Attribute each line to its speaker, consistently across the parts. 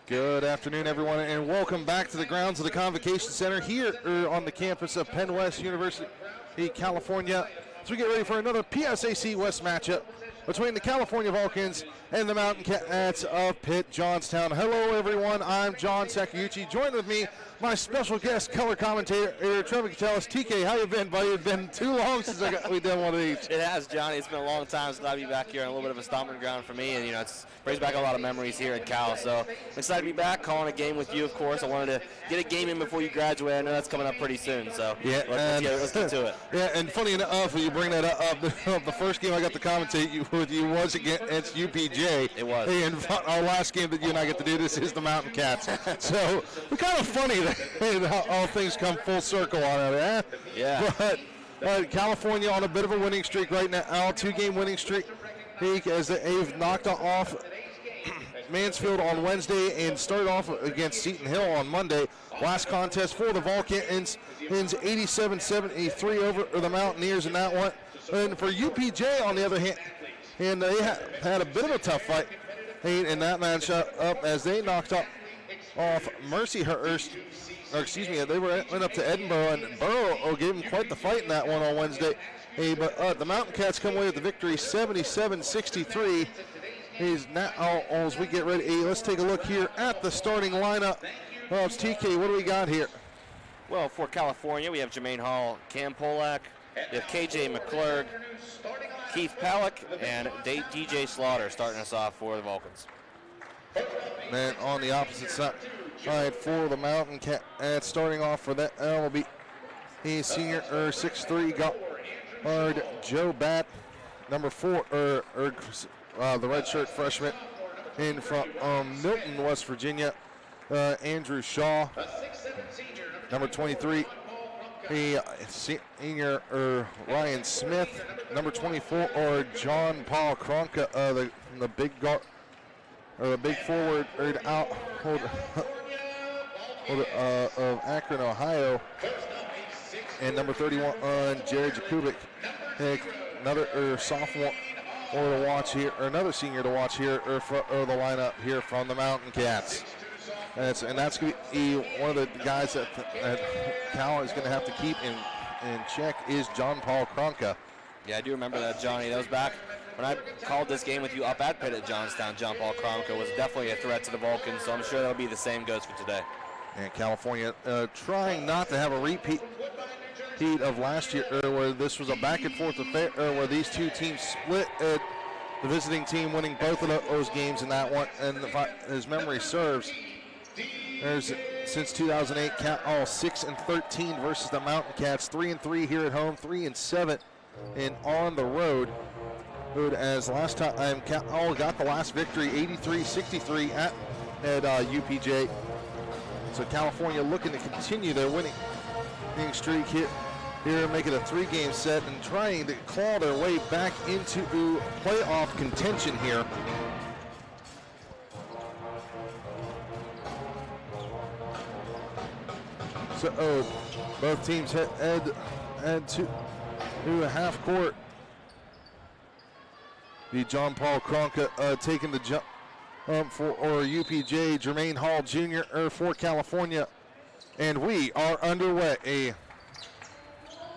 Speaker 1: Good afternoon, everyone, and welcome back to the grounds of the Convocation Center here on the campus of Penn West University, California, as we get ready for another PSAC West matchup between the California Vulcans and the Mountain Cats of Pitt-Johnstown. Hello, everyone. I'm John Sakayuchi. Joined with me, my special guest, color commentator, Trevor Catellis. TK, how you been, buddy? It's been too long since we've done one of these.
Speaker 2: It has, Johnny. It's been a long time since I'll be back here on a little bit of a stomping ground for me, and it brings back a lot of memories here at Cal. So I'm excited to be back, calling a game with you. Of course, I wanted to get a game in before you graduate. I know that's coming up pretty soon. So
Speaker 1: yeah,
Speaker 2: let's get to it.
Speaker 1: Yeah, and funny enough, when you bring that up, the first game I got to commentate with you was against UPJ.
Speaker 2: It was.
Speaker 1: And our last game that you and I get to do this is the Mountain Cats. So it's kind of funny that all things come full circle on it, eh?
Speaker 2: Yeah.
Speaker 1: But California on a bit of a winning streak right now, 2-game winning streak, as they've knocked off Mansfield on Wednesday and started off against Seton Hill on Monday. Last contest for the Vulcans ends 87-73 over the Mountaineers in that one. And for UPJ, on the other hand, and they had a bit of a tough fight in that matchup as they knocked off Mercyhurst. They went up to Edinburgh, and Burrow gave them quite the fight in that one on Wednesday. But the Mountain Cats come away with the victory, 77-63. Now, as we get ready, let's take a look here at the starting lineup. It's TK, what do we got here?
Speaker 2: Well, for California, we have Jermaine Hall, Cam Polak, we have KJ McClurg, Keith Palick, and DJ Slaughter starting us off for the Vulcans.
Speaker 1: Man, on the opposite side, for the Mountain Cats, starting off for that will be senior 6'3" guard Joe Batt, number 4, the redshirt freshman in from Milton, West Virginia, Andrew Shaw, number 23. Senior Ryan Smith, number 24, John Paul Kronka, the big guard, or the big forward out of Akron, Ohio, and number 31, Jared Jakubik, another sophomore to watch here, or another senior to watch here, for the lineup here from the Mountain Cats. And that's going to be one of the guys that Cal is going to have to keep in check is John Paul Kronka.
Speaker 2: Yeah, I do remember that, Johnny. That was back when I called this game with you up at Pitt-Johnstown. John Paul Kronka was definitely a threat to the Vulcans, so I'm sure that'll be the same goes for today.
Speaker 1: And California trying not to have a repeat of last year, where this was a back-and-forth affair, where these two teams split. The visiting team winning both of those games in that one, and as memory serves, there's since 2008, all 6-13 versus the Mountain Cats, 3-3 here at home, 3-7 and on the road. As last time, Cal got the last victory, 83-63 at UPJ. So California looking to continue their winning streak here, make it a 3-game set and trying to claw their way back into playoff contention here. So both teams head to half court. The John Paul Kronka taking the jump for UPJ, Jermaine Hall Jr. For California. And we are underway.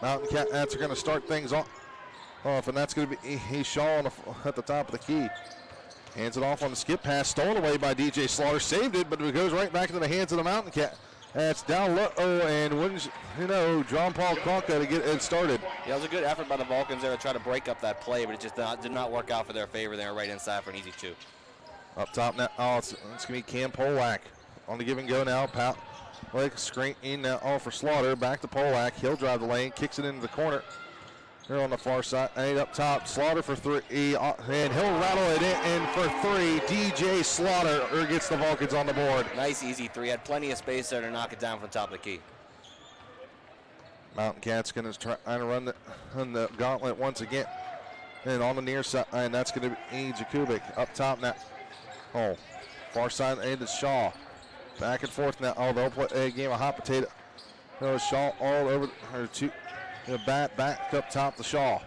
Speaker 1: Mountain Cats are going to start things off, and that's going to be Shaw at the top of the key. Hands it off on the skip pass, stolen away by DJ Slaughter, saved it, but it goes right back into the hands of the Mountain Cat. That's down low, and wouldn't John Paul Kronka to get it started.
Speaker 2: Yeah, it was a good effort by the Vulcans there to try to break up that play, but it just did not work out for their favor. They were right inside for an easy 2.
Speaker 1: Up top now, it's going to be Cam Polak on the give and go now. Like screen in now, for Slaughter, back to Polak. He'll drive the lane, kicks it into the corner. Here on the far side, and up top, Slaughter for 3, and he'll rattle it in for 3. DJ Slaughter gets the Vulcans on the board.
Speaker 2: Nice easy 3, had plenty of space there to knock it down from the top of the key.
Speaker 1: Mountain Cats going to try to run the gauntlet once again. And on the near side, and that's going to be Jakubik up top now. Far side, and it's Shaw. Back and forth now. They'll play a game of hot potato. Shaw all over, back up top to Shaw.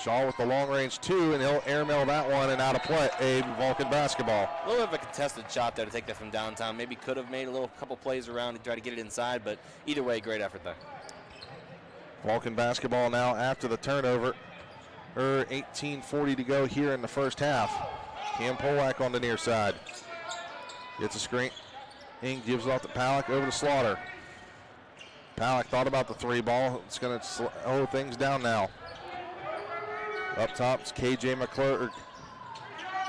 Speaker 1: Shaw with the long range 2, and he'll airmail that one and out of play. A Vulcan basketball.
Speaker 2: A little bit of a contested shot there to take that from downtown. Maybe could have made a couple plays around to try to get it inside, but either way, great effort there.
Speaker 1: Vulcan basketball now after the turnover. 18:40 to go here in the first half. Cam Polak on the near side. Gets a screen. Ing gives it off to Palak over to Slaughter. Palak thought about the 3 ball. It's going to slow things down now. Up top, it's KJ McClurg.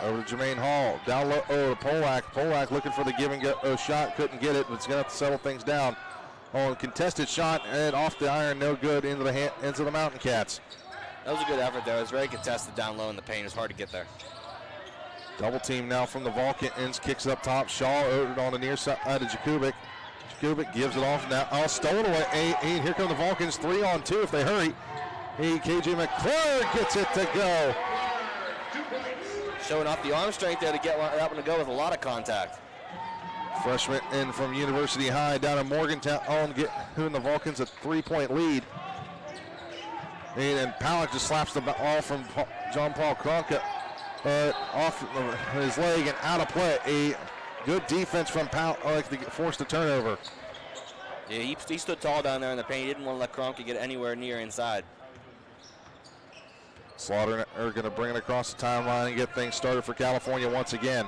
Speaker 1: Over to Jermaine Hall. Down low, to Polak. Polak looking for the give and go shot. Couldn't get it, but it's going to have to settle things down. On contested shot and off the iron, no good, into the Mountain Cats.
Speaker 2: That was a good effort there. It was very contested down low in the paint. It was hard to get there.
Speaker 1: Double team now from the Vulcans. Kicks it up top. Shaw over on the near side to Jakubik. Jakubik gives it off now. Stolen away. Here come the Vulcans. 3-on-2 if they hurry. KJ McClure gets it to go.
Speaker 2: Showing off the arm strength there to get that one to go with a lot of contact.
Speaker 1: Freshman in from University High down in Morgantown, giving the Vulcans a 3-point lead. And Palak just slaps the ball from John Paul Kronka off his leg and out of play. A good defense from Palak to force the turnover.
Speaker 2: Yeah, he stood tall down there in the paint. He didn't want to let Kronka get anywhere near inside.
Speaker 1: Slaughter are going to bring it across the timeline and get things started for California once again.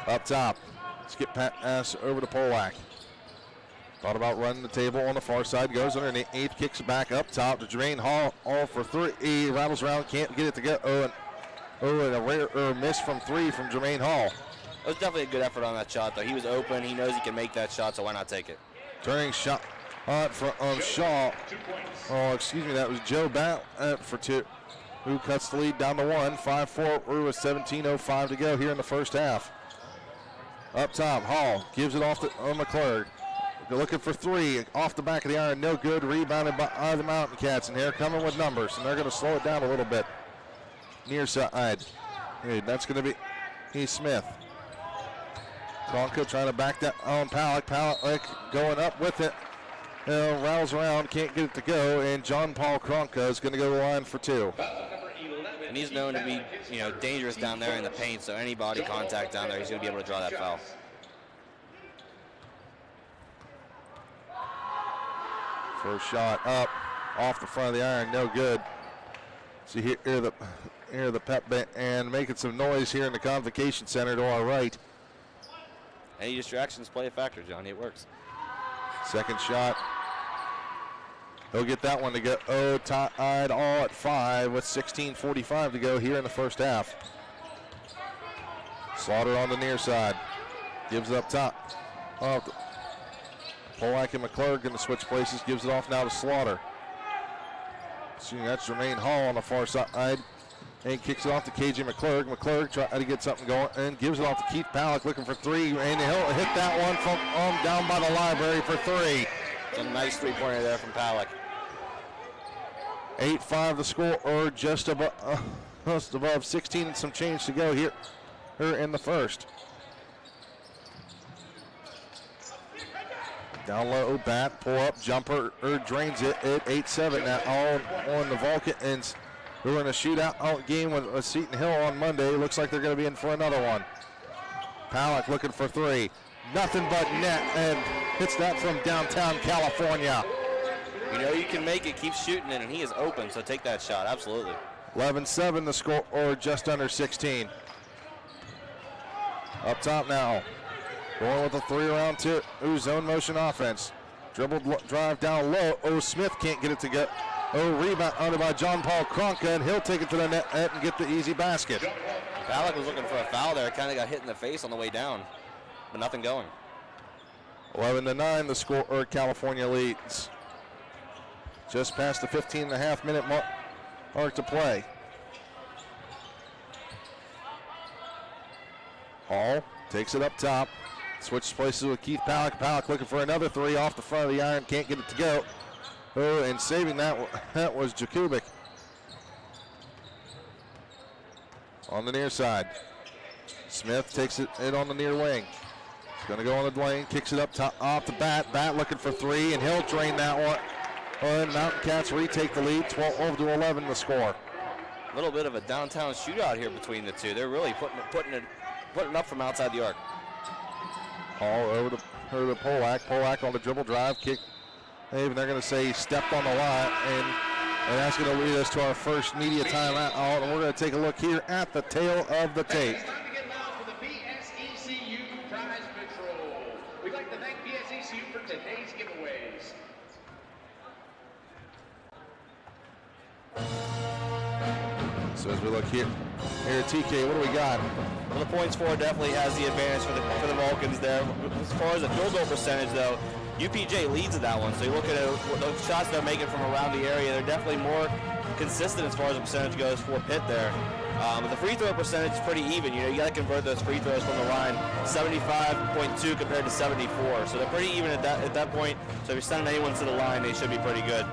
Speaker 1: Up top. Skip pass over to Polak. Thought about running the table on the far side. Goes underneath, kicks it back up top to Jermaine Hall. All for 3. He rattles around, can't get it to go. And a rare miss from 3 from Jermaine Hall.
Speaker 2: It was definitely a good effort on that shot, though. He was open. He knows he can make that shot, so why not take it?
Speaker 1: Turning shot from Shaw. That was Joe Bat for 2. Who cuts the lead down to 1. 5-4 with 17:05 to go here in the first half. Up top, Hall gives it off to McClurg. They're looking for 3 off the back of the iron, no good. Rebounded by the Mountain Cats, and they're coming with numbers, and they're going to slow it down a little bit. Near side, that's going to be Smith. Kronka trying to back that on Palak. Palak going up with it. Rattles around, can't get it to go, and John Paul Kronka is going to go to the line for 2.
Speaker 2: And he's known to be, dangerous down there in the paint, so any body contact down there, he's going to be able to draw that foul.
Speaker 1: First shot up, off the front of the iron, no good. So hear the pep band and making some noise here in the Convocation Center to our right.
Speaker 2: Any distractions play a factor, Johnny. It works.
Speaker 1: Second shot. He'll get that one to go tied all at 5 with 16:45 to go here in the first half. Slaughter on the near side. Gives it up top. Polak and McClurg going to switch places. Gives it off now to Slaughter. That's Jermaine Hall on the far side. And kicks it off to KJ McClurg. McClurg trying to get something going and gives it off to Keith Palak looking for 3. And he'll hit that one from down by the library for 3.
Speaker 2: A nice 3-pointer there from Palak.
Speaker 1: 8-5 the score, or just above 16 and some change to go here in the first. Down low, bat, pull up, jumper, drains it at 8-7 now all on the Vulcans. Who are in a shootout game with Seton Hill on Monday. Looks like they're going to be in for another one. Palak looking for 3. Nothing but net, and hits that from downtown California.
Speaker 2: You can make it, keep shooting it, and he is open, so take that shot, absolutely.
Speaker 1: 11-7 the score, or just under 16. Up top now. Going with a 3-around 2 zone motion offense. Dribbled drive down low. Smith can't get it to get. Rebound under by John Paul Kronka, and he'll take it to the net and get the easy basket.
Speaker 2: Palak was looking for a foul there. Kind of got hit in the face on the way down, but nothing going.
Speaker 1: 11-9 the score, or California leads. Just past the 15.5-minute mark to play. Hall takes it up top. Switches places with Keith Palak. Palak looking for another 3 off the front of the iron. Can't get it to go. And saving that was Jakubik. On the near side. Smith takes it on the near wing. He's going to go on the lane. Kicks it up top, off the bat. Bat looking for 3, and he'll drain that one. And Mountain Cats retake the lead. 12-11 the score.
Speaker 2: A little bit of a downtown shootout here between the two. They're really putting it up from outside the arc.
Speaker 1: Hall over to Polak. Polak on the dribble drive, kick. They're going to say he stepped on the line, and that's going to lead us to our first media timeout. And we're going to take a look here at the tail of the tape.
Speaker 3: It's time to get loud for the BSECU Prize Patrol. We'd like to thank BSECU for today's giveaways.
Speaker 1: So as we look here at TK, what do we got?
Speaker 2: Well, the points for definitely has the advantage for the Vulcans there. As far as the field goal percentage, though, UPJ leads at that one. So you look at the shots they're making from around the area, they're definitely more consistent as far as the percentage goes for Pitt there. But the free throw percentage is pretty even. You know, you got to convert those free throws from the line, 75.2 compared to 74. So they're pretty even at that point. So if you're sending anyone to the line, they should be pretty good.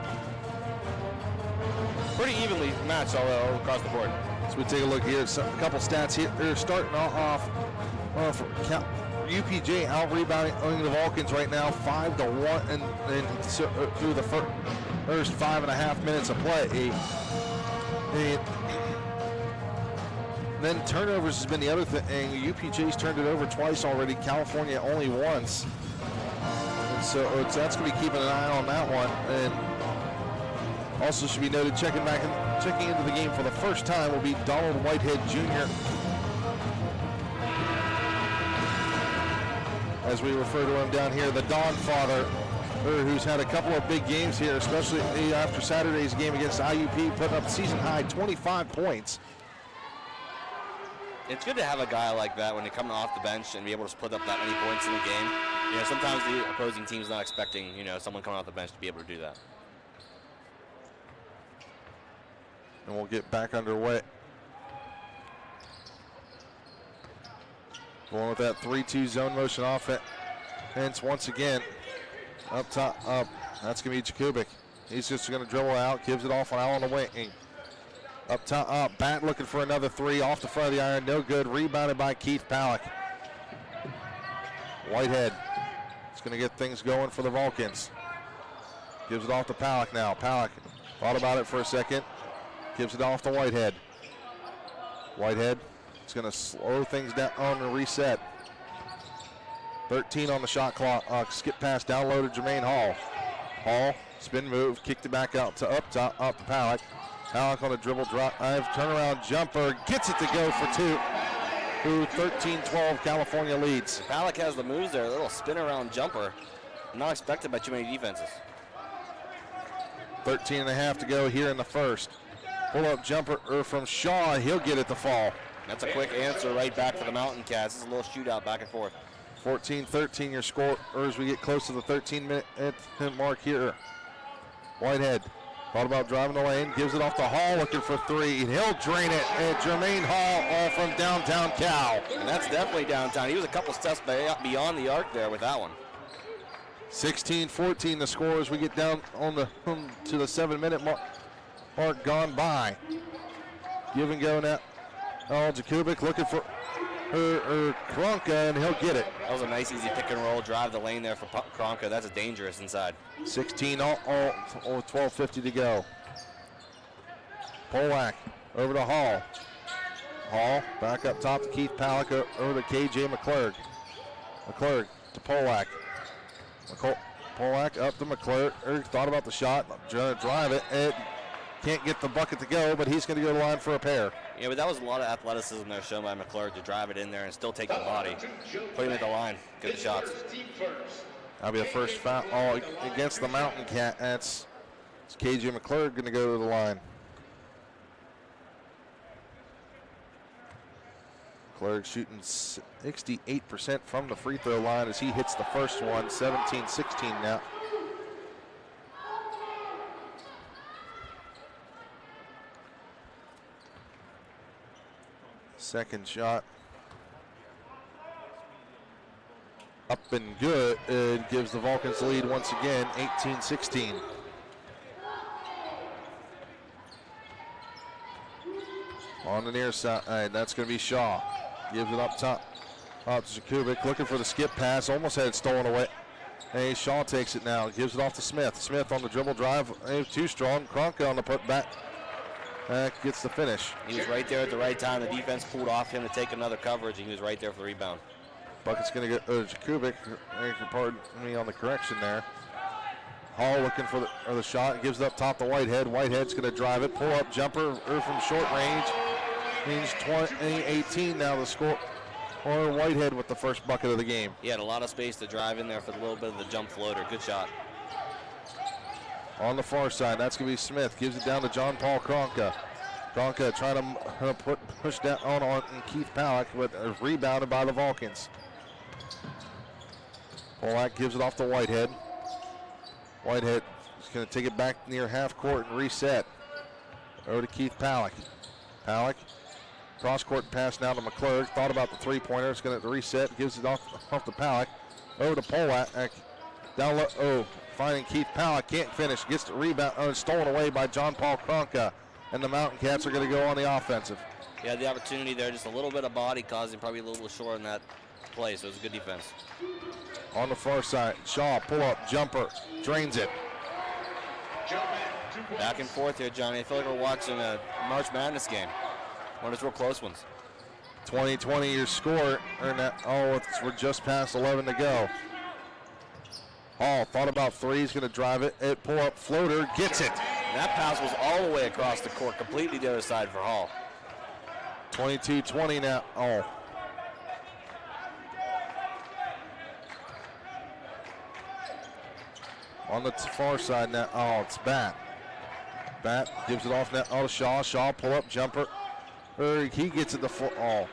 Speaker 2: Pretty evenly matched all across the board.
Speaker 1: So we take a look here at a couple stats here. They're starting off UPJ out rebounding the Vulcans right now 5-1, and so, through the first 5.5 minutes of play. And then turnovers has been the other thing. UPJ's turned it over twice already. California only once. And so that's going to be keeping an eye on that one. And also should be noted, checking into the game for the first time will be Donald Whitehead Jr. As we refer to him down here, the Don Father, who's had a couple of big games here, especially after Saturday's game against IUP, putting up season-high 25 points.
Speaker 2: It's good to have a guy like that when you're coming off the bench and be able to put up that many points in a game. You know, sometimes the opposing team's not expecting, you know, someone coming off the bench to be able to do that.
Speaker 1: And we'll get back underway. Going with that 3-2 zone motion offense. Hence, once again, up top, that's going to be Jakubik. He's just going to dribble out, gives it off on the wing. Up top, Bat looking for another three off the front of the iron, no good. Rebounded by Keith Palak. Whitehead is going to get things going for the Vulcans. Gives it off to Palak now. Palak thought about it for a second. Gives it off to Whitehead. Whitehead is going to slow things down on the reset. 13 on the shot clock. Skip pass down low to Jermaine Hall. Hall, spin move, kicked it back out to up to Palak. Palak on a dribble drive, turnaround jumper, gets it to go for two. 13-12 California leads.
Speaker 2: Palak has the moves there, a little spin around jumper. Not expected by too many defenses.
Speaker 1: 13.5 to go here in the first. Pull-up jumper from Shaw. He'll get it to fall.
Speaker 2: That's a quick answer right back for the Mountain Cats. It's a little shootout back and forth.
Speaker 1: 14-13 your score as we get close to the 13-minute mark here. Whitehead thought about driving the lane. Gives it off to Hall looking for three. And he'll drain it. And Jermaine Hall all from downtown Cal.
Speaker 2: And that's definitely downtown. He was a couple steps beyond the arc there with that one.
Speaker 1: 16-14 the score as we get down on to the 7-minute mark gone by. Give and go now. Jakubik looking for Kronka, and he'll get it.
Speaker 2: That was a nice easy pick and roll, drive the lane there for Kronka. That's dangerous inside.
Speaker 1: 16 all 12:50 to go. Polak over to Hall. Hall back up top to Keith Palak, over to KJ McClurg. McClurg to Polak. Polak up to McClurg. Thought about the shot, trying to drive it. It can't get the bucket to go, but he's going to go to the line for a pair.
Speaker 2: Yeah, but that was a lot of athleticism there shown by McClurg to drive it in there and still take the body. Put him at the line. Good shots.
Speaker 1: That'll be the first foul against the Mountain Cat. It's KJ McClurg going to go to the line. McClurg shooting 68% from the free throw line as he hits the first one. 17-16 now. Second shot. Up and good. It gives the Vulcans the lead once again, 18-16. On the near side, that's going to be Shaw. Gives it up top. Up to Jakubik, looking for the skip pass. Almost had it stolen away. Hey, Shaw takes it now. Gives it off to Smith. Smith on the dribble drive. Too strong. Kronka on the put back. gets the finish.
Speaker 2: He was right there at the right time. The defense pulled off him to take another coverage, and he was right there for the rebound.
Speaker 1: Bucket's going to get Jakubik. Pardon me on the correction there. Hall looking for the shot. Gives it up top to Whitehead. Whitehead's going to drive it. Pull up jumper from short range. Means 20-18 now the score. Or Whitehead with the first bucket of the game.
Speaker 2: He had a lot of space to drive in there for a little bit of the jump floater. Good shot.
Speaker 1: On the far side, that's going to be Smith. Gives it down to John Paul Kronka. Kronka trying to push down on Keith Pollack, but rebounded by the Vulcans. Pollack gives it off to Whitehead. Whitehead is going to take it back near half court and reset. Over to Keith Pollack. Pollack, cross court pass now to McClurg. Thought about the three-pointer. It's going to reset. Gives it off to Pollack. Over to Pollack. Down low. Oh, finding Keith Pollack. Can't finish. Gets the rebound. Oh, stolen away by John Paul Kronka. And the Mountain Cats are going to go on the offensive.
Speaker 2: He had the opportunity there. Just a little bit of body causing probably a little short in that play. So it was a good defense.
Speaker 1: On the far side, Shaw, pull up, jumper, drains it.
Speaker 2: Back and forth here, Johnny. I feel like we're watching a March Madness game. One of those real close ones.
Speaker 1: 20-20 your score. We're just past 11 to go. Hall thought about three. He's going to drive it. Pull up floater, gets it.
Speaker 2: And that pass was all the way across the court, completely the other side for Hall.
Speaker 1: 22-20 now. Oh. On the far side now. Oh, it's Bat. Bat gives it off now. Oh, Shaw. Shaw, pull up, jumper. He gets it the full. Oh.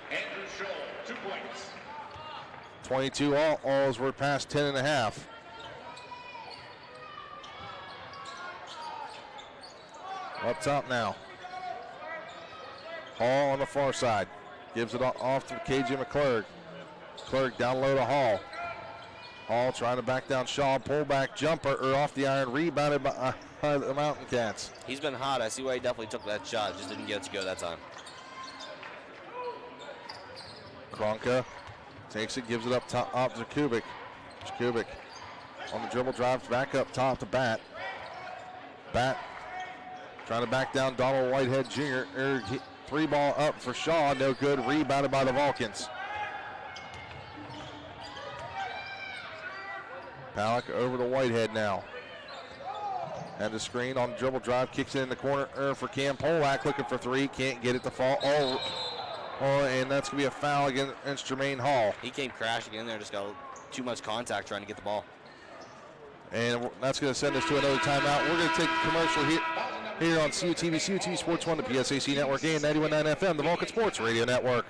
Speaker 1: 22 all. Alls we're past 10 and a half. Up top now. Hall on the far side. Gives it off to KJ McClurg. McClurg down low to Hall. Hall trying to back down Shaw. Pull back jumper off the iron. Rebounded by the Mountain Cats.
Speaker 2: He's been hot. I see why he definitely took that shot. Just didn't get it to go that time.
Speaker 1: Kronka takes it, gives it up top to Jakubik. Jakubik on the dribble, drives back up top to Bat. Bat trying to back down Donald Whitehead Jr. Three ball up for Shaw, no good. Rebounded by the Vulcans. Pollack over to Whitehead now. And the screen on the dribble drive, kicks it in the corner for Cam Pollack, looking for three, can't get it to fall. And that's going to be a foul against Jermaine Hall.
Speaker 2: He came crashing in there, just got too much contact trying to get the ball.
Speaker 1: And that's going to send us to another timeout. We're going to take a commercial here on CUTV Sports 1, the PSAC Network, and 91.9 FM, the Vulcan Sports Radio Network.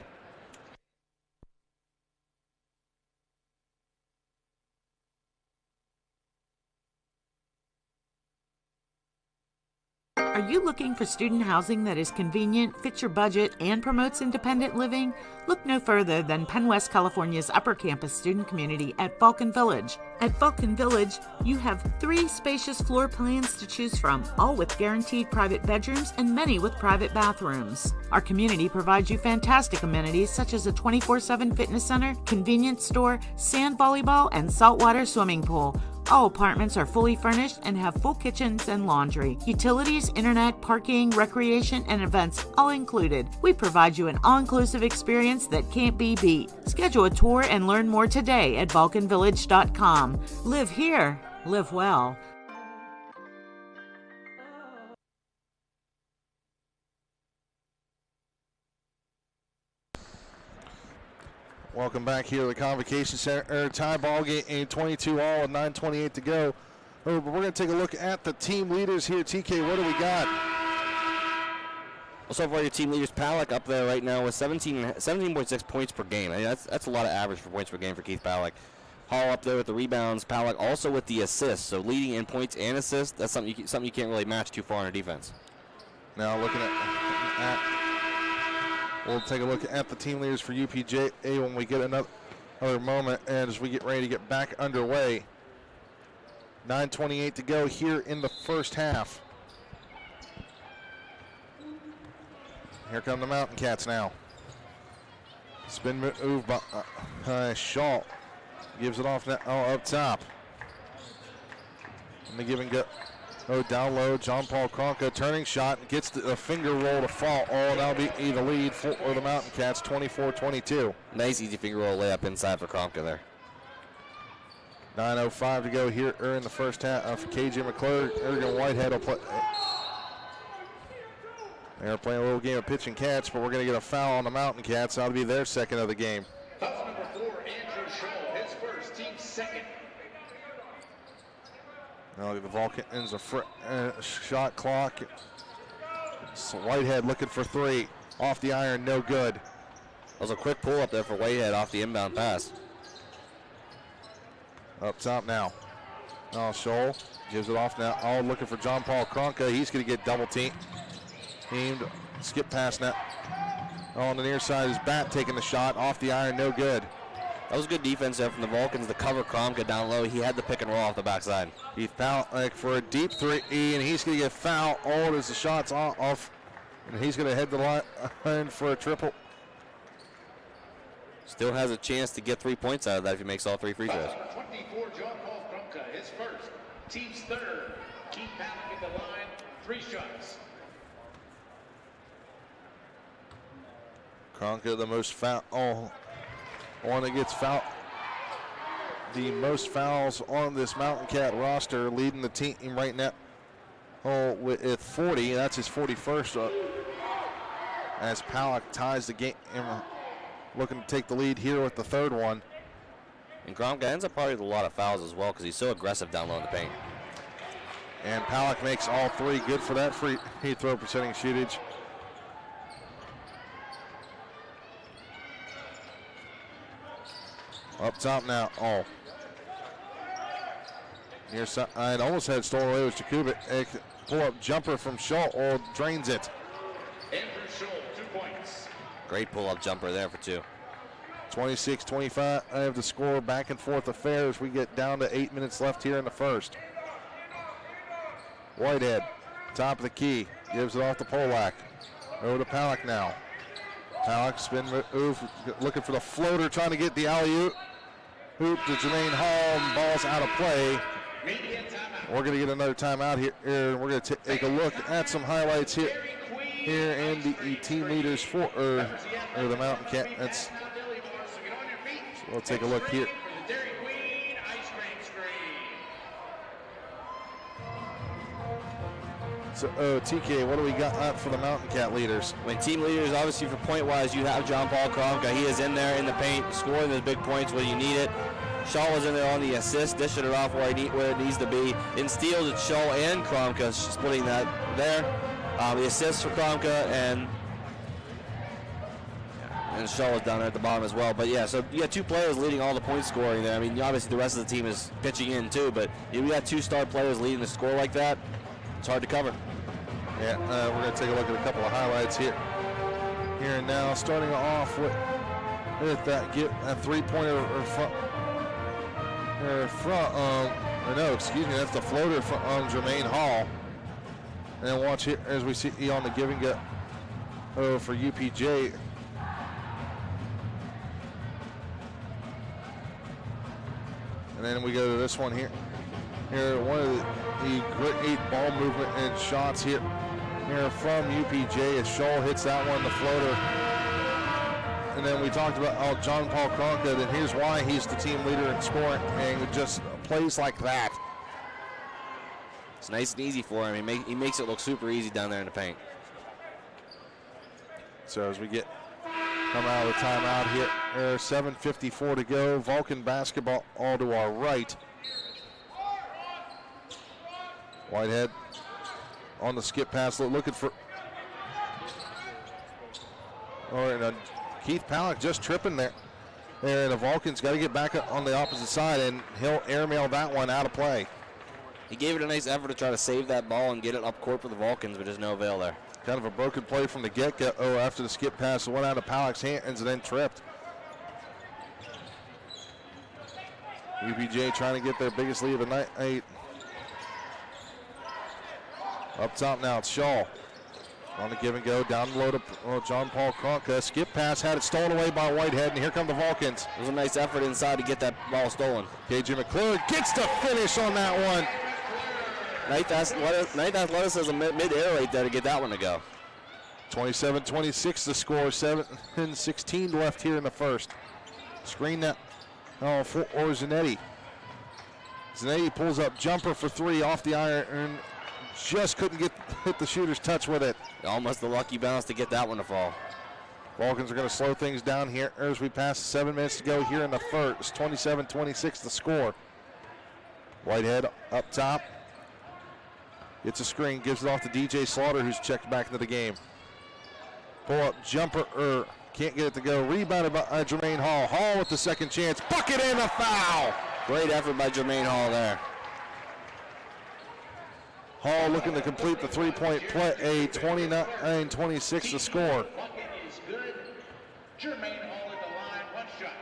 Speaker 4: Are you looking for student housing that is convenient, fits your budget, and promotes independent living? Look no further than Penn West California's upper campus student community at Vulcan Village. At Vulcan Village, you have 3 spacious floor plans to choose from, all with guaranteed private bedrooms and many with private bathrooms. Our community provides you fantastic amenities such as a 24/7 fitness center, convenience store, sand volleyball, and saltwater swimming pool. All apartments are fully furnished and have full kitchens and laundry. Utilities, internet, parking, recreation, and events all included. We provide you an all-inclusive experience that can't be beat. Schedule a tour and learn more today at vulcanvillage.com. Live here. Live well.
Speaker 1: Welcome back here to the Convocation Center. Tie ball game, 22 all and 9:28 to go. We're going to take a look at the team leaders here. TK, what do we got?
Speaker 2: Well, so far your team leaders, Pollack up there right now with 17.6 points per game. I mean, that's a lot of average for points per game for Keith Pollack. Hall up there with the rebounds. Pollack also with the assists. So leading in points and assists, that's something you can't really match too far in a defense.
Speaker 1: Now looking at we'll take a look at the team leaders for UPJ when we get another moment and as we get ready to get back underway. 9:28 to go here in the first half. Here come the Mountain Cats now. Spin move by Shaw. Gives it off now up top. And the give and go. Oh, down low, John Paul Kronka, turning shot, gets a finger roll to fall. Oh, that'll be the lead for the Mountain Cats, 24-22.
Speaker 2: Nice easy finger roll layup inside for Kronka there.
Speaker 1: 9:05 to go here in the first half. KJ McClure, Ergen Whitehead will play. They're playing a little game of pitch and catch, but we're going to get a foul on the Mountain Cats. That'll be their second of the game.
Speaker 3: Foul number 4, Andrew Scholl, his first, team second.
Speaker 1: Now the Vulcans a shot clock. So Whitehead looking for three. Off the iron, no good.
Speaker 2: That was a quick pull up there for Whitehead off the inbound pass.
Speaker 1: Up top now. Now Scholl gives it off now. Oh, looking for John Paul Kronka. He's going to get double teamed. Skip pass now. On the near side is Bat taking the shot. Off the iron, no good.
Speaker 2: That was good defense there from the Vulcans to cover Kronka down low. He had the pick and roll off the backside.
Speaker 1: Heath Palick for a deep three, and he's going to get fouled. Oh, as the shot's off, and he's going to head the line for a triple.
Speaker 2: Still has a chance to get 3 points out of that if he makes all 3 free throws.
Speaker 3: 24, John Paul Kronka, his first, team's third. Keith Palick at the line, 3 shots.
Speaker 1: Kronka the most foul. Oh, one that gets fouled. The most fouls on this Mountain Cat roster, leading the team right now. Oh, with 40. That's his 41st. As Palick ties the game, looking to take the lead here with the third one.
Speaker 2: And Kronka ends up probably with a lot of fouls as well because he's so aggressive down low in the paint.
Speaker 1: And Palick makes all 3. Good for that free throw percentage shootage. Up top now. Oh. Near side. I almost had stolen away with Jakubik. Pull up jumper from Scholl. Oh, drains it.
Speaker 3: Andrew Scholl, 2 points.
Speaker 2: Great pull up jumper there for 2.
Speaker 1: 26-25. I have the score back and forth affair as we get down to 8 minutes left here in the first. Whitehead, top of the key. Gives it off to Polak. Over to Palick now. Palick spin move, looking for the floater, trying to get the alley-oop. Hoop to Jermaine Hall, and ball's out of play. We're going to get another timeout here. We're going to take a look at some highlights here and the team leaders for the Mountain Cats. So we'll take a look here. So, TK, what do we got for the Mountain Cat leaders?
Speaker 2: When team leaders, obviously for point-wise, you have John Paul Kronka. He is in there in the paint, scoring those big points when you need it. Shaw was in there on the assist, dishing it off where it needs to be. In steals, it's Shaw and Kronka splitting that there. The assist for Kronka and Shaw was down there at the bottom as well. But yeah, so you got 2 players leading all the point scoring there. I mean, obviously the rest of the team is pitching in too, but we got 2 star players leading the score like that. It's hard to cover.
Speaker 1: Yeah, we're going to take a look at a couple of highlights here. Here and now, starting off with that get a 3-pointer that's the floater from Jermaine Hall. And then watch here as we see on the give and go for UPJ. And then we go to this one here. Here, one of the great ball movement and shots here from UPJ as Scholl hits that one, the floater. And then we talked about John Paul Kronka, and here's why he's the team leader in scoring, and just plays like that.
Speaker 2: It's nice and easy for him. He makes it look super easy down there in the paint.
Speaker 1: So as we come out of the timeout here, 7:54 to go. Vulcan basketball all to our right. Whitehead on the skip pass, looking for. Keith Palick just tripping there. And the Vulcans got to get back on the opposite side, and he'll airmail that one out of play.
Speaker 2: He gave it a nice effort to try to save that ball and get it up court for the Vulcans, but there's no avail there.
Speaker 1: Kind of a broken play from the get-go after the skip pass went out of Palick's hands and then tripped. UPJ trying to get their biggest lead of the night. Up top now, it's Shaw. On the give and go, down low to John Paul Kronka. Skip pass, had it stolen away by Whitehead, and here come the Vulcans.
Speaker 2: It was a nice effort inside to get that ball stolen.
Speaker 1: KJ McClure gets the finish on that one.
Speaker 2: Nice athleticism mid-air right there to get that one to go.
Speaker 1: 27-26 the score, 7:16 left here in the first. Screen that for Zanetti. Zanetti pulls up jumper for three off the iron. Just couldn't hit the shooter's touch with it.
Speaker 2: Almost the lucky bounce to get that one to fall.
Speaker 1: Vulcans are going to slow things down here as we pass 7 minutes to go here in the first. 27-26 the score. Whitehead up top. Gets a screen, gives it off to DJ Slaughter, who's checked back into the game. Pull up jumper, can't get it to go. Rebounded by Jermaine Hall. Hall with the second chance. Bucket and a foul.
Speaker 2: Great effort by Jermaine Hall there.
Speaker 1: Hall looking to complete the three-point play. 29-26 the score.
Speaker 3: Jermaine Hall at the line, one shot.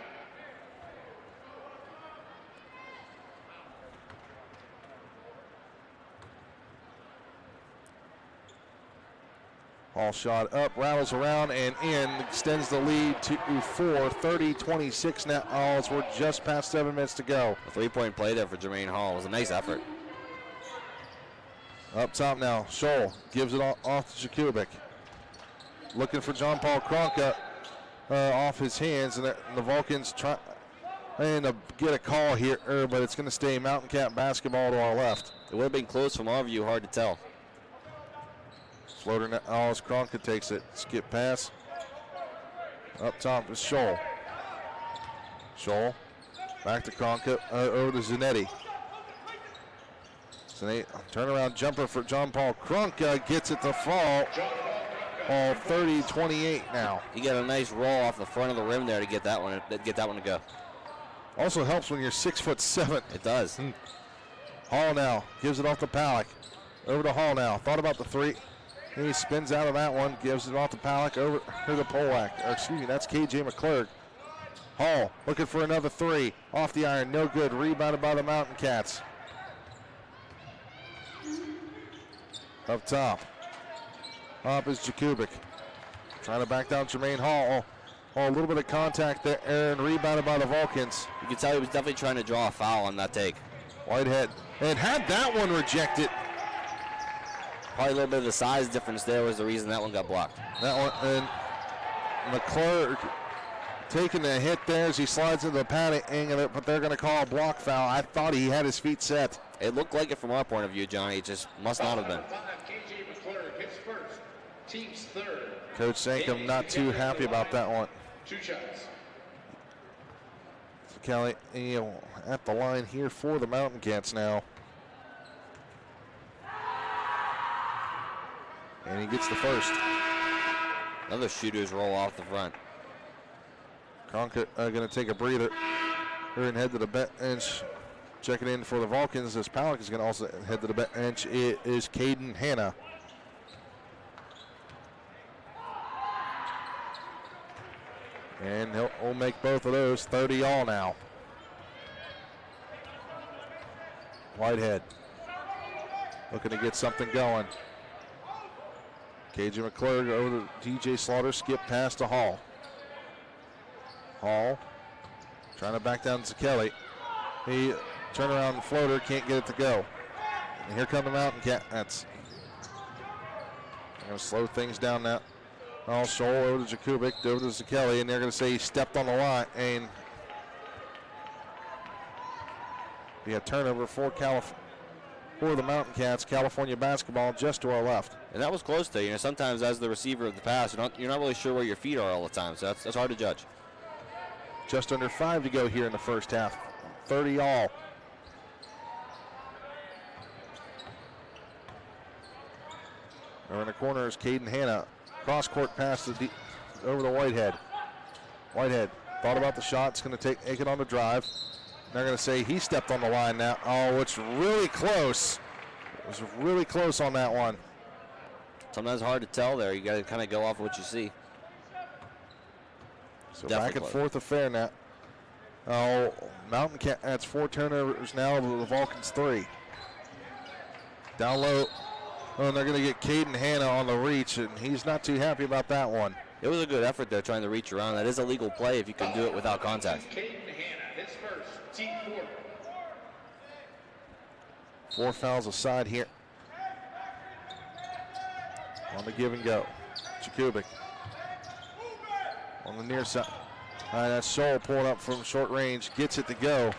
Speaker 1: Hall shot up, rattles around and in, extends the lead to 4, 30-26 now. As we're just past 7 minutes to go.
Speaker 2: A three-point play there for Jermaine Hall. It was a nice effort.
Speaker 1: Up top now, Scholl gives it off to Jakubik. Looking for John Paul Kronka off his hands, and the Vulcans try and get a call here, but it's going to stay Mountain Cat basketball to our left.
Speaker 2: It would have been close from our view, hard to tell.
Speaker 1: Floater now, as Kronka takes it. Skip pass. Up top is Scholl. Scholl back to Kronka, over to Zanetti. Zanetti, turnaround jumper for John Paul Kronka, gets it to fall. All 30-28 now.
Speaker 2: He got a nice roll off the front of the rim there to get that one to go.
Speaker 1: Also helps when you're 6'7".
Speaker 2: It does.
Speaker 1: Hall now gives it off to Palak. Over to Hall now. Thought about the three. He spins out of that one, gives it off to Palak over to Polak. That's KJ McClurg. Hall looking for another three. Off the iron, no good. Rebounded by the Mountain Cats. Up top. Up is Jakubik. Trying to back down Jermaine Hall. A little bit of contact there, and rebounded by the Vulcans.
Speaker 2: You can tell he was definitely trying to draw a foul on that take.
Speaker 1: Whitehead. And had that one rejected.
Speaker 2: Probably a little bit of the size difference there was the reason that one got blocked.
Speaker 1: That one, and McClurg taking a hit there as he slides into the padding, but they're going to call a block foul. I thought he had his feet set.
Speaker 2: It looked like it from our point of view, Johnny. It just must not have been.
Speaker 3: KJ McClurg hits first, team's third.
Speaker 1: Coach Sankum not too happy about that one.
Speaker 3: 2 shots.
Speaker 1: So Kelly at the line here for the Mountain Cats now. And he gets the first.
Speaker 2: Another shooter's roll off the front.
Speaker 1: Kronka going to take a breather. Here and head to the bench. Checking in for the Vulcans as Palak is going to also head to the bench. It is Caden Hanna. And he'll make both of those 30 all now. Whitehead looking to get something going. KJ McClurg over to DJ Slaughter, skip past to Hall. Hall trying to back down to Kelly. He turnaround floater, can't get it to go. And here come the Mountain Cats. They're going to slow things down now. All Scholl over to Jakubik, over to Kelly, and they're going to say he stepped on the line. And be a turnover for the Mountain Cats. California basketball just to our left.
Speaker 2: And that was close to, sometimes as the receiver of the pass, you're not really sure where your feet are all the time, so that's hard to judge.
Speaker 1: Just under 5 to go here in the first half. 30 all. Over in the corner is Caden Hanna. Cross-court pass over to Whitehead. Whitehead thought about the shot. It's going to take it on the drive. They're going to say he stepped on the line now. Oh, it's really close. It was really close on that one.
Speaker 2: Sometimes hard to tell there. You got to kind of go off what you see.
Speaker 1: So definitely back and forth affair now. Oh, Mountain Cats 4 turnovers now. The Vulcans 3. Down low. Oh, and they're going to get Caden Hanna on the reach, and he's not too happy about that one.
Speaker 2: It was a good effort there trying to reach around. That is a legal play if you can do it without contact.
Speaker 3: Caden Hanna hits first, team 4.
Speaker 1: 4 fouls aside here On the give and go. Jakubik on the near side. All right, that's Scholl pulling up from short range. Gets it to go.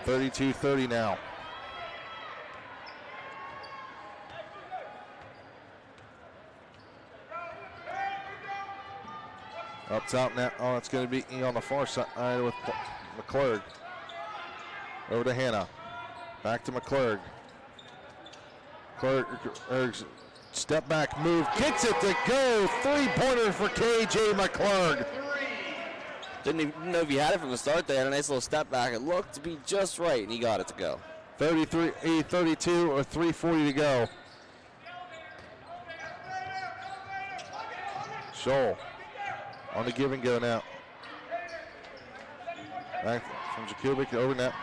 Speaker 1: 32-30 now. Up top now. Oh, it's going to be on the far side with McClurg. Over to Hannah. Back to McClurg. McClurg, step back move. Gets it to go. Three-pointer for KJ McClurg.
Speaker 2: Didn't even know if he had it from the start there. A nice little step back. It looked to be just right, and he got it to go.
Speaker 1: 33-32 or 3:40 to go. Scholl on the give and go now. Back from Jakubik over net.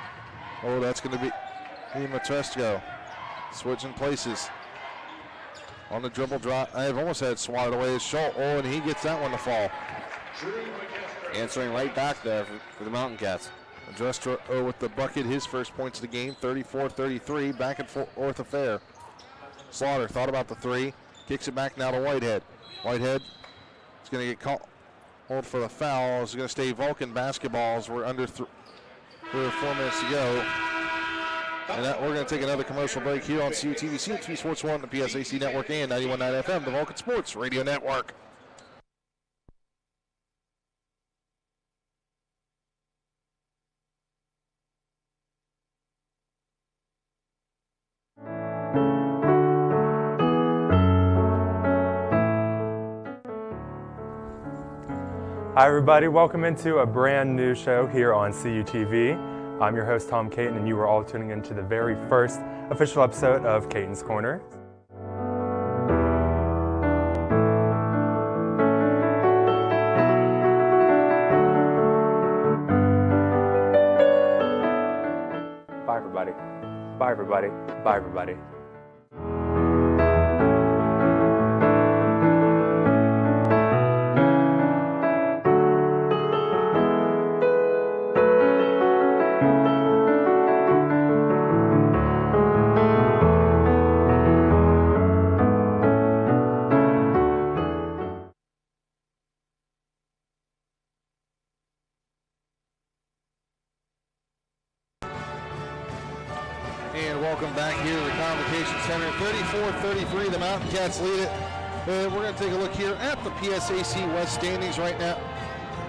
Speaker 1: Oh, that's going to be Matresko. Switching places. On the dribble drop. I've almost had it swatted away as Scholl. Oh, and he gets that one to fall.
Speaker 2: Answering right back there for the Mountain Cats.
Speaker 1: Adrestra with the bucket, his first points of the game, 34-33, back and forth affair. Slaughter thought about the three, kicks it back now to Whitehead. Whitehead is going to get called for the foul. It's going to stay Vulcan basketballs. We're under 4 minutes to go. And we're going to take another commercial break here on CUTVC, TV Sports 1, the PSAC Network, and 91.9 FM, the Vulcan Sports Radio Network.
Speaker 5: Hi everybody, welcome into a brand new show here on CUTV. I'm your host Tom Caton, and you are all tuning into the very first official episode of Caton's Corner. Bye everybody, bye everybody, bye everybody.
Speaker 1: And welcome back here to the Convocation Center. 34-33, the Mountain Cats lead it. And we're going to take a look here at the PSAC West standings right now.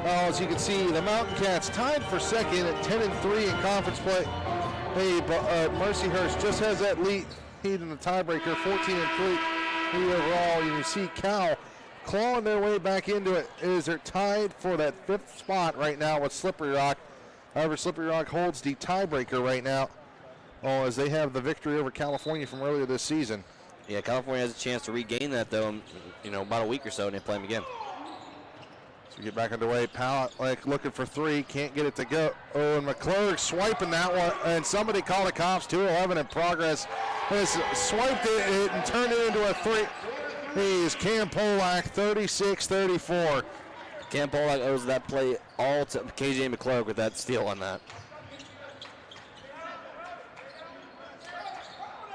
Speaker 1: As you can see, the Mountain Cats tied for second at 10-3 in conference play. Hey, but Mercyhurst just has that lead in the tiebreaker, 14-3 lead overall. You can see Cal clawing their way back into it as they're tied for that fifth spot right now with Slippery Rock. However, Slippery Rock holds the tiebreaker right now. As they have the victory over California from earlier this season.
Speaker 2: Yeah, California has a chance to regain that, though, in, about a week or so, and they play them again.
Speaker 1: So we get back underway. Powell looking for three, can't get it to go. Oh, and McClurg swiping that one, and somebody called the cops. 2:11 in progress. Has swiped it and turned it into a three. He's Cam Polak, 36-34.
Speaker 2: Cam Polak owes that play all to KJ McClurg with that steal on that.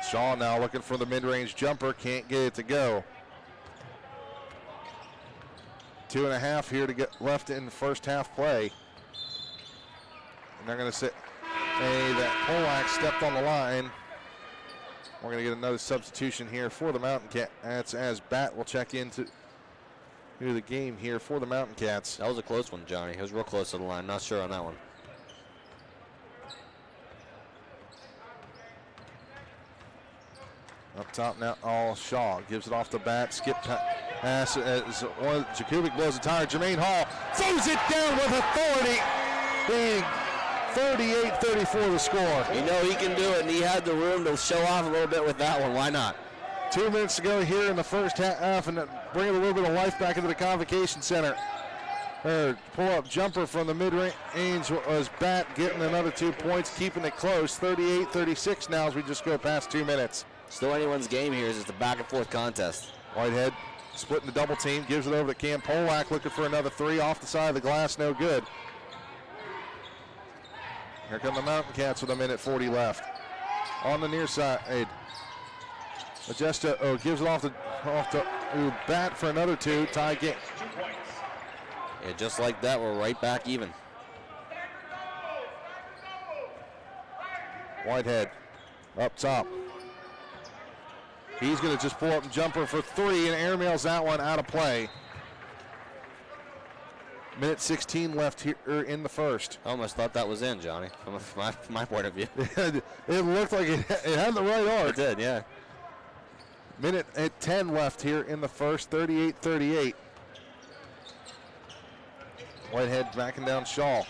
Speaker 1: Shaw now looking for the mid-range jumper, can't get it to go. 2.5 here to get left in the first half play. And they're going to say, hey, that Polak stepped on the line. We're going to get another substitution here for the Mountain Cats. That's as Bat will check into the game here for the Mountain Cats.
Speaker 2: That was a close one, Johnny. It was real close to the line. Not sure on that one.
Speaker 1: Up top now, Shaw gives it off the bat, skip pass as Jakubik blows the tire. Jermaine Hall throws it down with authority, being 38-34 the score.
Speaker 2: You know he can do it, and he had the room to show off a little bit with that one. Why not?
Speaker 1: 2 minutes to go here in the first half, and bringing a little bit of life back into the Convocation Center. Pull-up jumper from the mid-range was Bat getting another 2 points, keeping it close. 38-36 now as we just go past 2 minutes.
Speaker 2: Still anyone's game here. It's a back-and-forth contest.
Speaker 1: Whitehead splitting the double team, gives it over to Cam Polak, looking for another three off the side of the glass, no good. Here come the Mountain Cats with 1:40 left. On the near side, Majesta gives it off to Bat for another 2. Tie game.
Speaker 2: Yeah, just like that, we're right back even.
Speaker 1: Whitehead up top. He's going to just pull up and jumper for 3 and airmails that one out of play. Minute 16 left here in the first.
Speaker 2: I almost thought that was in, Johnny, from my point of view.
Speaker 1: It looked like it had the right arc.
Speaker 2: It did, yeah.
Speaker 1: Minute at 10 left here in the first, 38-38. Whitehead backing down Shaw.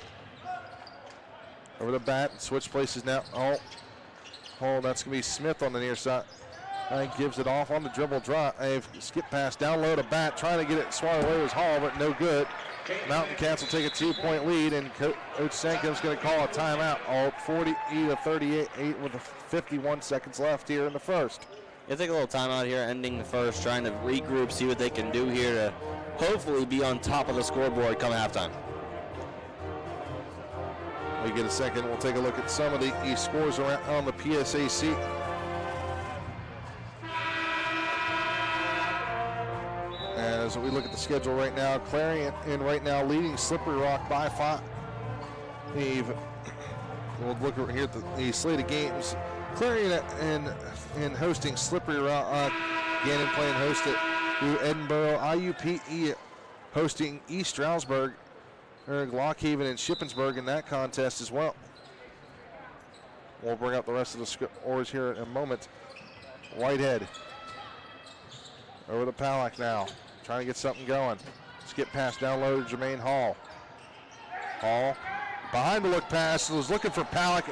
Speaker 1: Over the bat, switch places now. Oh, that's going to be Smith on the near side. Gives it off on the dribble drive. Skip pass down low to Bat, trying to get it swatted away was Hall, but no good. Mountain Cats will take a 2-point lead, and Coach Sankum's going to call a timeout. 40-38 with 51 seconds left here in the first.
Speaker 2: You'll take a little timeout here, ending the first, trying to regroup, see what they can do here to hopefully be on top of the scoreboard come halftime.
Speaker 1: We get a second. We'll take a look at some of the scores around on the PSAC. As we look at the schedule right now, Clarion in right now leading Slippery Rock by 5. We'll look over here at the slate of games. Clarion in hosting Slippery Rock. Gannon playing host at Edinburgh. IUPE hosting East Stroudsburg. Lockhaven and Shippensburg in that contest as well. We'll bring up the rest of the scores here in a moment. Whitehead over the Pollack now, trying to get something going. Skip pass down low to Jermaine Hall. Hall behind the look pass, was looking for Pollack.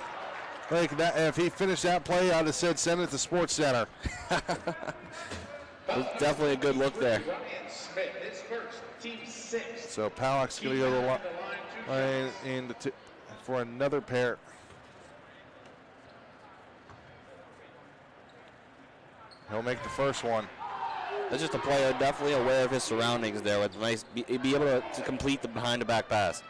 Speaker 1: Like that, if he finished that play, I'd have said send it to Sports Center.
Speaker 2: Definitely a good look there.
Speaker 1: So Pollack's going to go to the line for another pair. He'll make the first one.
Speaker 2: That's just a player definitely aware of his surroundings there. With nice, be able to complete the behind the back pass.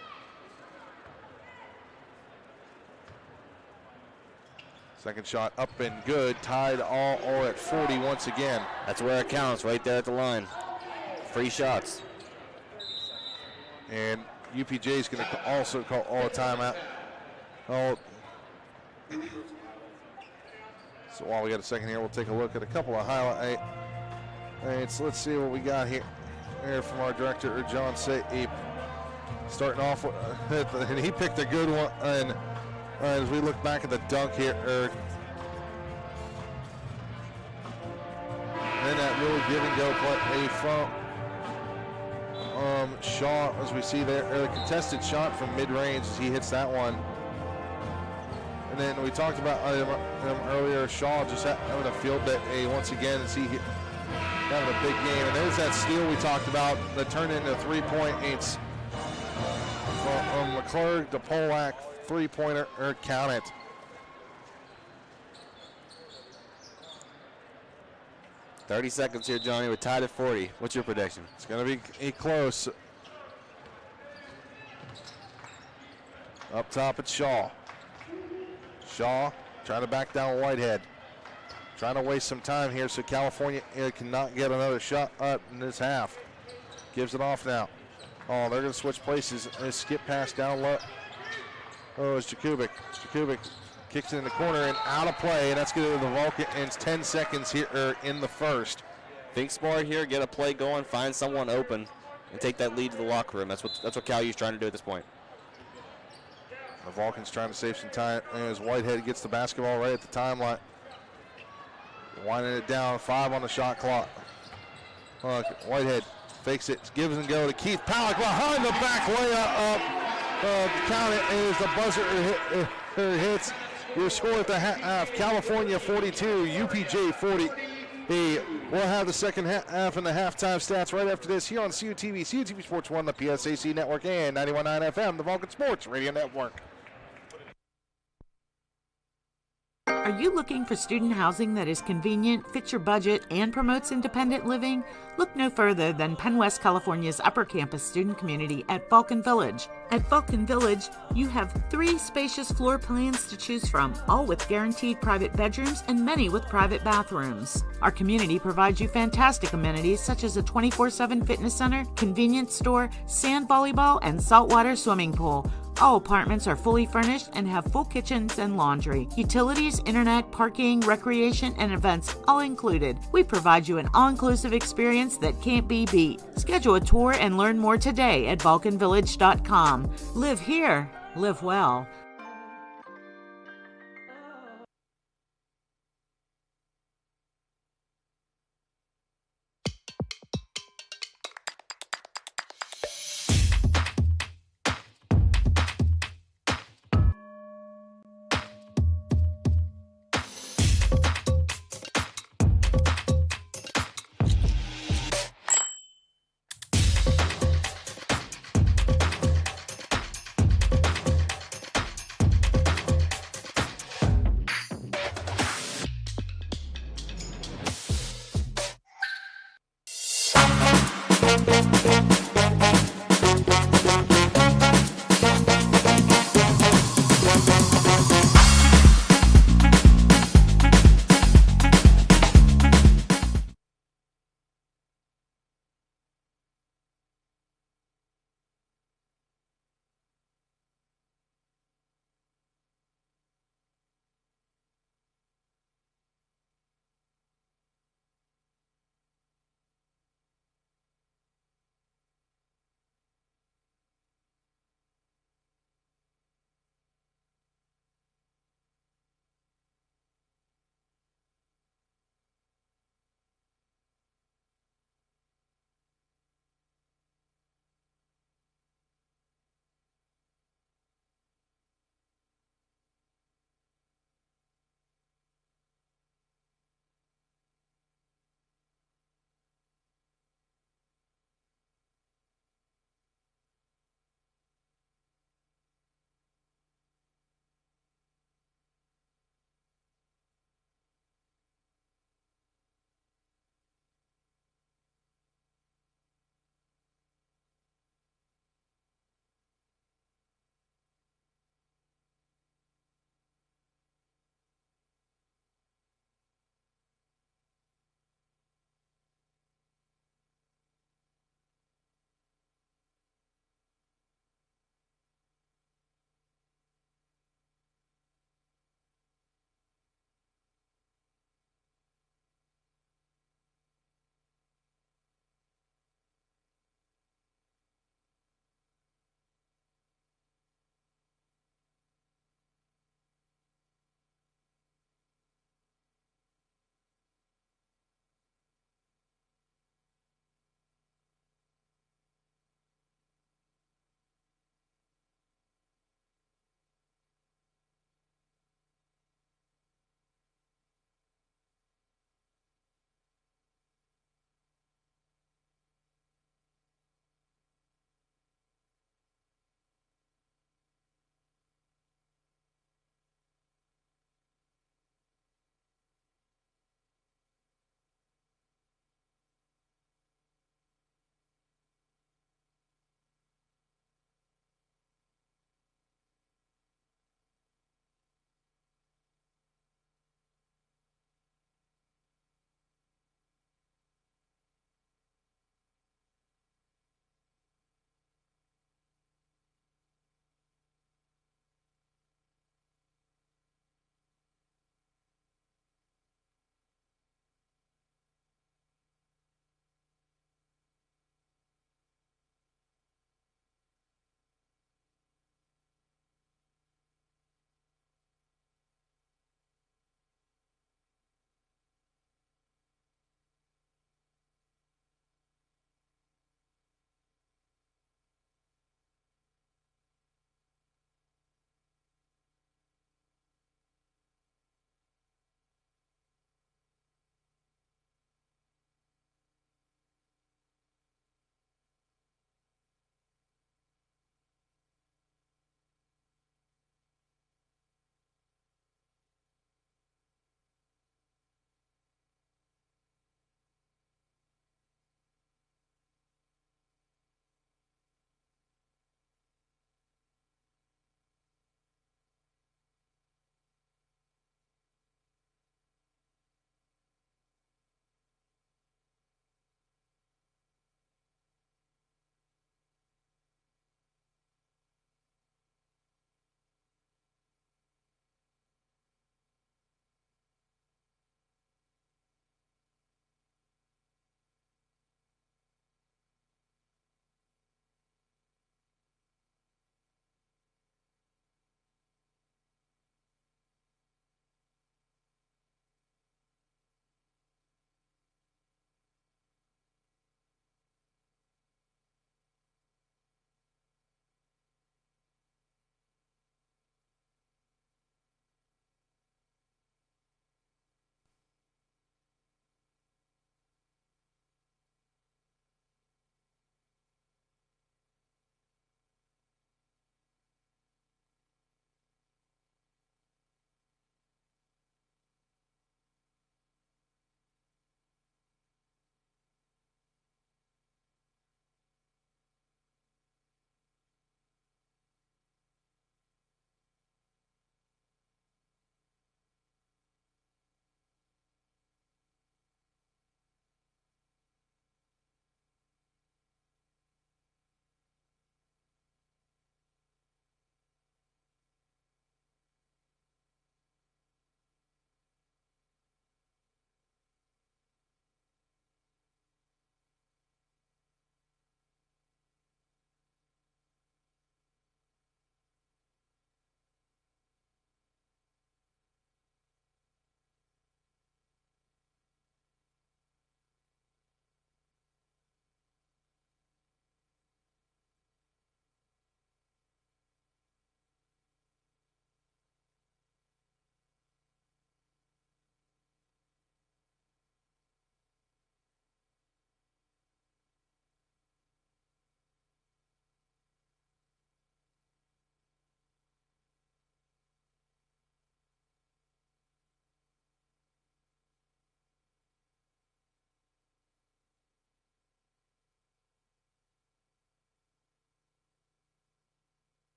Speaker 1: Second shot up and good. Tied all at 40 once again.
Speaker 2: That's where it counts, right there at the line. Free shots.
Speaker 1: And UPJ is going to also call all a timeout. So while we got a second here, we'll take a look at a couple of highlights. Let's see what we got here from our director, John Sape. Starting off with, and he picked a good one. And as we look back at the dunk here, then that really give and go play from Shaw, as we see there, a contested shot from mid-range as he hits that one. And then we talked about earlier, Shaw just having a field day once again, as he having a big game. And there's that steal we talked about that turned into 3-points from McClurg to Polak, 3-pointer, count it.
Speaker 2: $30 seconds here, Johnny. We're tied at 40. What's your prediction?
Speaker 1: It's going to be close. Up top, it's Shaw. Shaw trying to back down Whitehead. Trying to waste some time here so California cannot get another shot up in this half. Gives it off now. Oh, they're going to switch places. A skip pass down low. Oh, it's Jakubik. Jakubik kicks it in the corner and out of play, and that's going to be the Vulcans 10 seconds here in the first.
Speaker 2: Think smart here, get a play going, find someone open, and take that lead to the locker room. That's what Calu's trying to do at this point.
Speaker 1: The Vulcans trying to save some time as Whitehead gets the basketball right at the timeline. Winding it down, 5 on the shot clock. Whitehead fakes it, gives and go to Keith Pollack behind the back layup up. Count it as the buzzer hits. Your score at the half, California 42, UPJ 40. We'll have the second half and the halftime stats right after this here on CUTV, CUTV Sports 1, the PSAC Network, and 91.9 FM, the Vulcan Sports Radio Network.
Speaker 4: Are Are you looking for student housing that is convenient, fits your budget, and promotes independent living? Look no further than Penn West California's upper campus student community at Vulcan Village. At Vulcan Village, you have 3 spacious floor plans to choose from, all with guaranteed private bedrooms and many with private bathrooms. Our community provides you fantastic amenities such as a 24/7 fitness center, convenience store, sand volleyball, and saltwater swimming pool. All apartments are fully furnished and have full kitchens and laundry. Utilities, internet, parking, recreation, and events all included. We provide you an all-inclusive experience that can't be beat. Schedule a tour and learn more today at vulcanvillage.com. Live here, live well.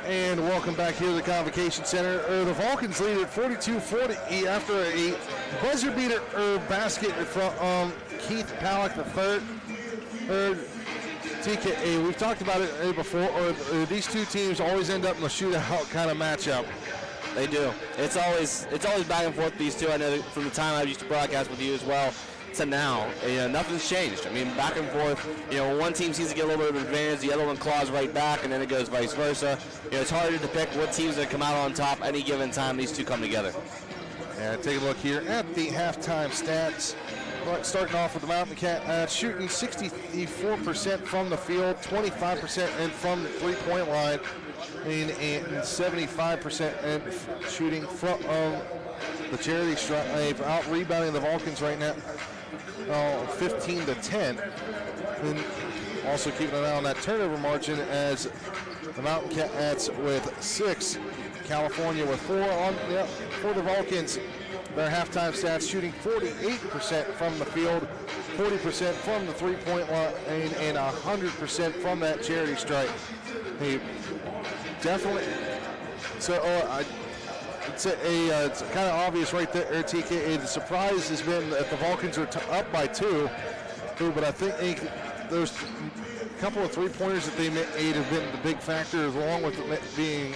Speaker 1: And welcome back here to the Convocation Center. The Vulcans lead at 42-40 after a buzzer beater basket from Keith Palak III. TKA, we've talked about it before. These two teams always end up in a shootout kind of matchup.
Speaker 2: They do. It's always back and forth with these two. I know that from the time I used to broadcast with you as well to now, nothing's changed. I mean, back and forth. One team seems to get a little bit of advantage, the other one claws right back, and then it goes vice versa. It's harder to pick what teams that come out on top any given time these two come together.
Speaker 1: And take a look here at the halftime stats. Starting off with the Mountain Cat, shooting 64% from the field, 25% and from the three-point line, and 75% shooting from the charity stripe. Out rebounding the Vulcans right now, 15-10. And also keeping an eye on that turnover margin as the Mountain Cats with 6, California with 4 for the Vulcans. Their halftime stats shooting 48% from the field, 40% from the three-point line, and 100% from that charity stripe. Hey, definitely. So it's kind of obvious right there, TK. The surprise has been that the Vulcans are up by 2, but I think those couple of three-pointers that they made have been the big factor, along with it being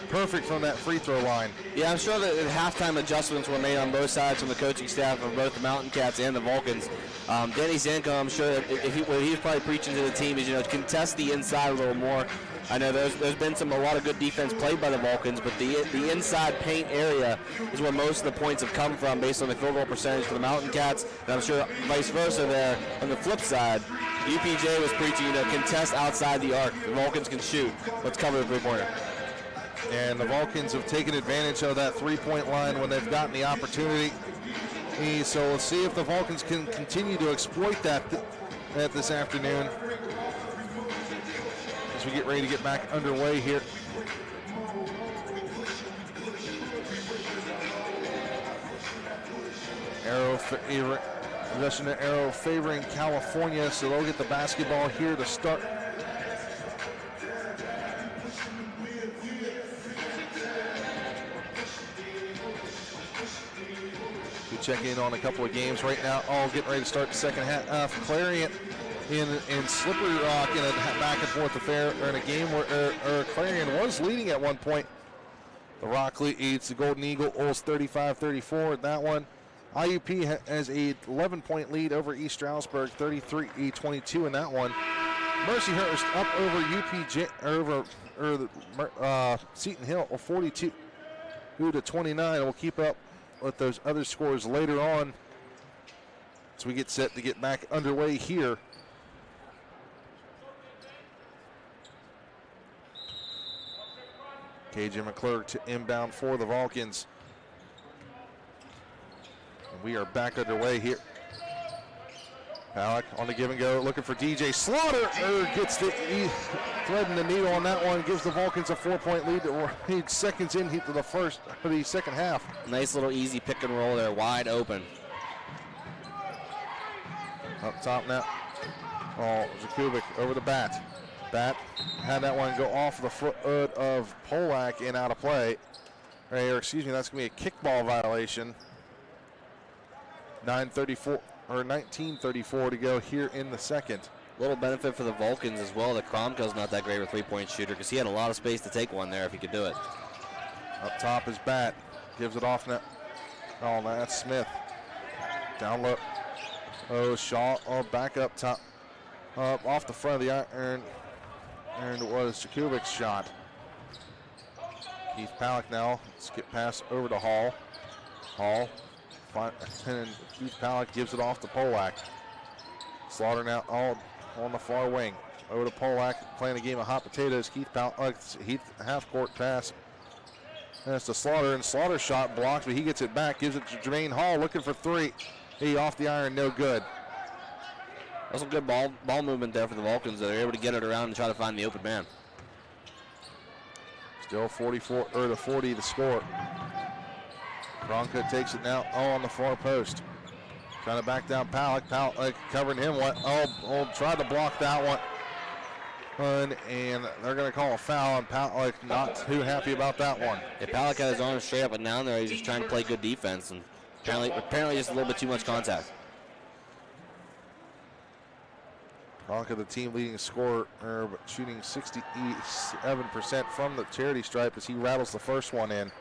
Speaker 1: perfect from that free throw line.
Speaker 2: Yeah, I'm sure that halftime adjustments were made on both sides from the coaching staff of both the Mountain Cats and the Vulcans. Danny Zanko, I'm sure that what he's probably preaching to the team is, contest the inside a little more. I know there's been a lot of good defense played by the Vulcans, but the inside paint area is where most of the points have come from based on the field goal percentage for the Mountain Cats, and I'm sure vice versa there. On the flip side, UPJ was preaching, contest outside the arc. The Vulcans can shoot. Let's cover the three-pointer.
Speaker 1: And the Vulcans have taken advantage of that three-point line when they've gotten the opportunity. So let's see if the Vulcans can continue to exploit that this afternoon as we get ready to get back underway here. Possession to Arrow favoring California, so they'll get the basketball here to start. We check in on a couple of games right now. All getting ready to start the second half. Clarion in Slippery Rock in a back and forth affair, or in a game where Clarion was leading at one point. The Rock leads the Golden Eagle Olds 35-34 in that one. IUP has a 11-point lead over East Stroudsburg, 33-22 in that one. Mercyhurst up over Seton Hill, 42-29. We'll keep up with those other scores later on as we get set to get back underway here. KJ McClurg to inbound for the Vulcans. And we are back underway here. Alec on the give and go, looking for DJ Slaughter. Gets the threading the needle on that one. Gives the Vulcans a 4-point lead. That we're seconds into the second half.
Speaker 2: Nice little easy pick and roll there, wide open.
Speaker 1: Up top now. Oh, Jakubik over the bat. Bat had that one go off the foot of Polak and out of play. Or excuse me, that's going to be a kickball violation. 19:34 to go here in the second.
Speaker 2: Little benefit for the Vulcans as well that Kromko's not that great of a three-point shooter, because he had a lot of space to take one there if he could do it.
Speaker 1: Up top is Bat. Gives it off now. Oh, that's Smith. Down low. Oh, Shaw. Oh, back up top. Off the front of the iron. And it was Jakubik's shot. Keith Palak now. Skip pass over to Hall. Hall. And Keith Palak gives it off to Polak. Slaughter now all on the far wing. Over to Polak, playing a game of hot potatoes. Keith Palak, half-court pass. And it's to Slaughter, and Slaughter's shot blocked, but he gets it back. Gives it to Jermaine Hall, looking for three. He off the iron, no good.
Speaker 2: That's some good ball movement there for the Vulcans. They're able to get it around and try to find the open man.
Speaker 1: Still 44-40 to score. Bronco takes it now, on the far post. Trying to back down Palak. Palak covering him. Tried to block that one. and they're going to call a foul, and Palick not too happy about that one.
Speaker 2: Yeah, Palick had his arm straight up and down there. He's just trying to play good defense, and apparently just a little bit too much contact.
Speaker 1: Kronka, the team leading scorer, shooting 67% from the charity stripe as he rattles the first one in.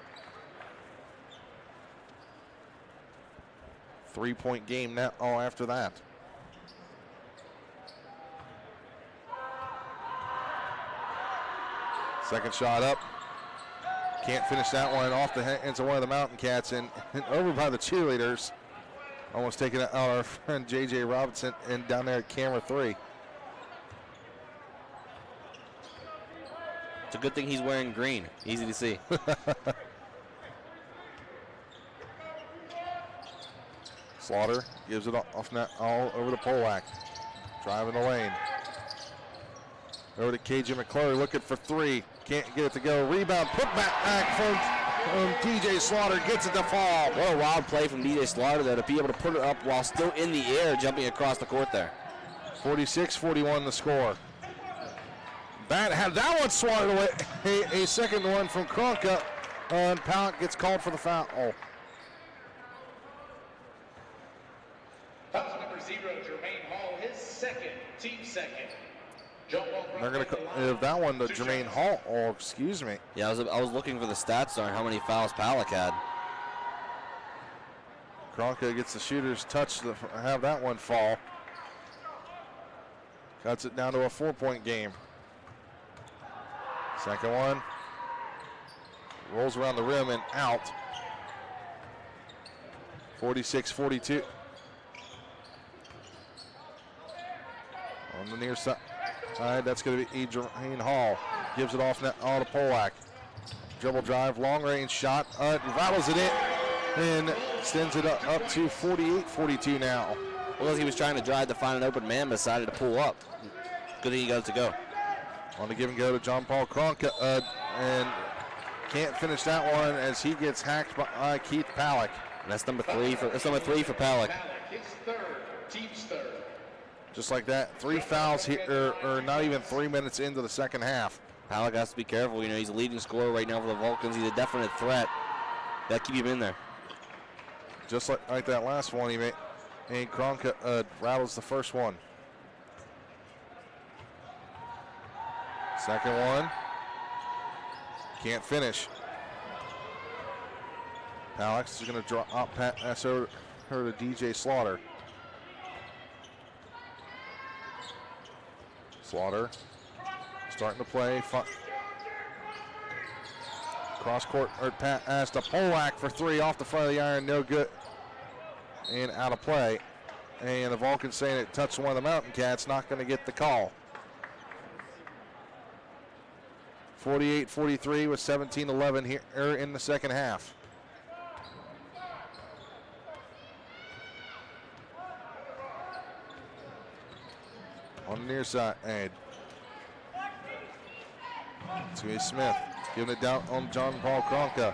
Speaker 1: 3-point game now after that. Second shot up. Can't finish that one off the hands of one of the Mountain Cats and over by the cheerleaders. Almost taking out our friend J.J. Robinson and down there at camera 3.
Speaker 2: It's a good thing he's wearing green. Easy to see.
Speaker 1: Slaughter gives it off net all over to Polak. Driving the lane. Over to KJ McClure looking for 3. Can't get it to go. Rebound, put back from DJ Slaughter. Gets it to fall.
Speaker 2: What a wild play from DJ Slaughter there to be able to put it up while still in the air, jumping across the court there.
Speaker 1: 46-41 the score. Had that one swatted away. A second one from Kronka. And Palick gets called for the foul.
Speaker 3: Foul number 0, Jermaine Hall, his second, team second.
Speaker 1: They're going to give that one to Jermaine Hall. Excuse me.
Speaker 2: Yeah, I was looking for the stats on how many fouls Palick had.
Speaker 1: Kronka gets the shooter's touch to have that one fall. Cuts it down to a 4-point game. Second one. Rolls around the rim and out. 46-42. On the near side, that's going to be Jermaine Hall. Gives it off net all to Polak. Dribble drive, long range shot. Rattles it in and extends it up to 48-42 now.
Speaker 2: Well, he was trying to drive to find an open man, decided to pull up. Good thing he got it to go.
Speaker 1: On the give and go to John Paul Kronka, and can't finish that one as he gets hacked by Keith Palick.
Speaker 2: And that's number 3 for Palick.
Speaker 3: His third, team's third.
Speaker 1: Just like that, 3 fouls here, or not even 3 minutes into the second half.
Speaker 2: Palick has to be careful. You know, he's a leading scorer right now for the Vulcans. He's a definite threat. Got to keep him in there.
Speaker 1: Just like that last one he made, and Kronka rattles the first one. Second one. Can't finish. Palick is going to drop pass over to DJ Slaughter. Slaughter starting to play. Cross court pass to Polak for 3 off the front of the iron. No good. And out of play. And the Vulcans saying it touched one of the Mountain Cats. Not going to get the call. 48-43 with 17-11 here in the second half. On the near side, to Smith, giving it down on John Paul Kronka.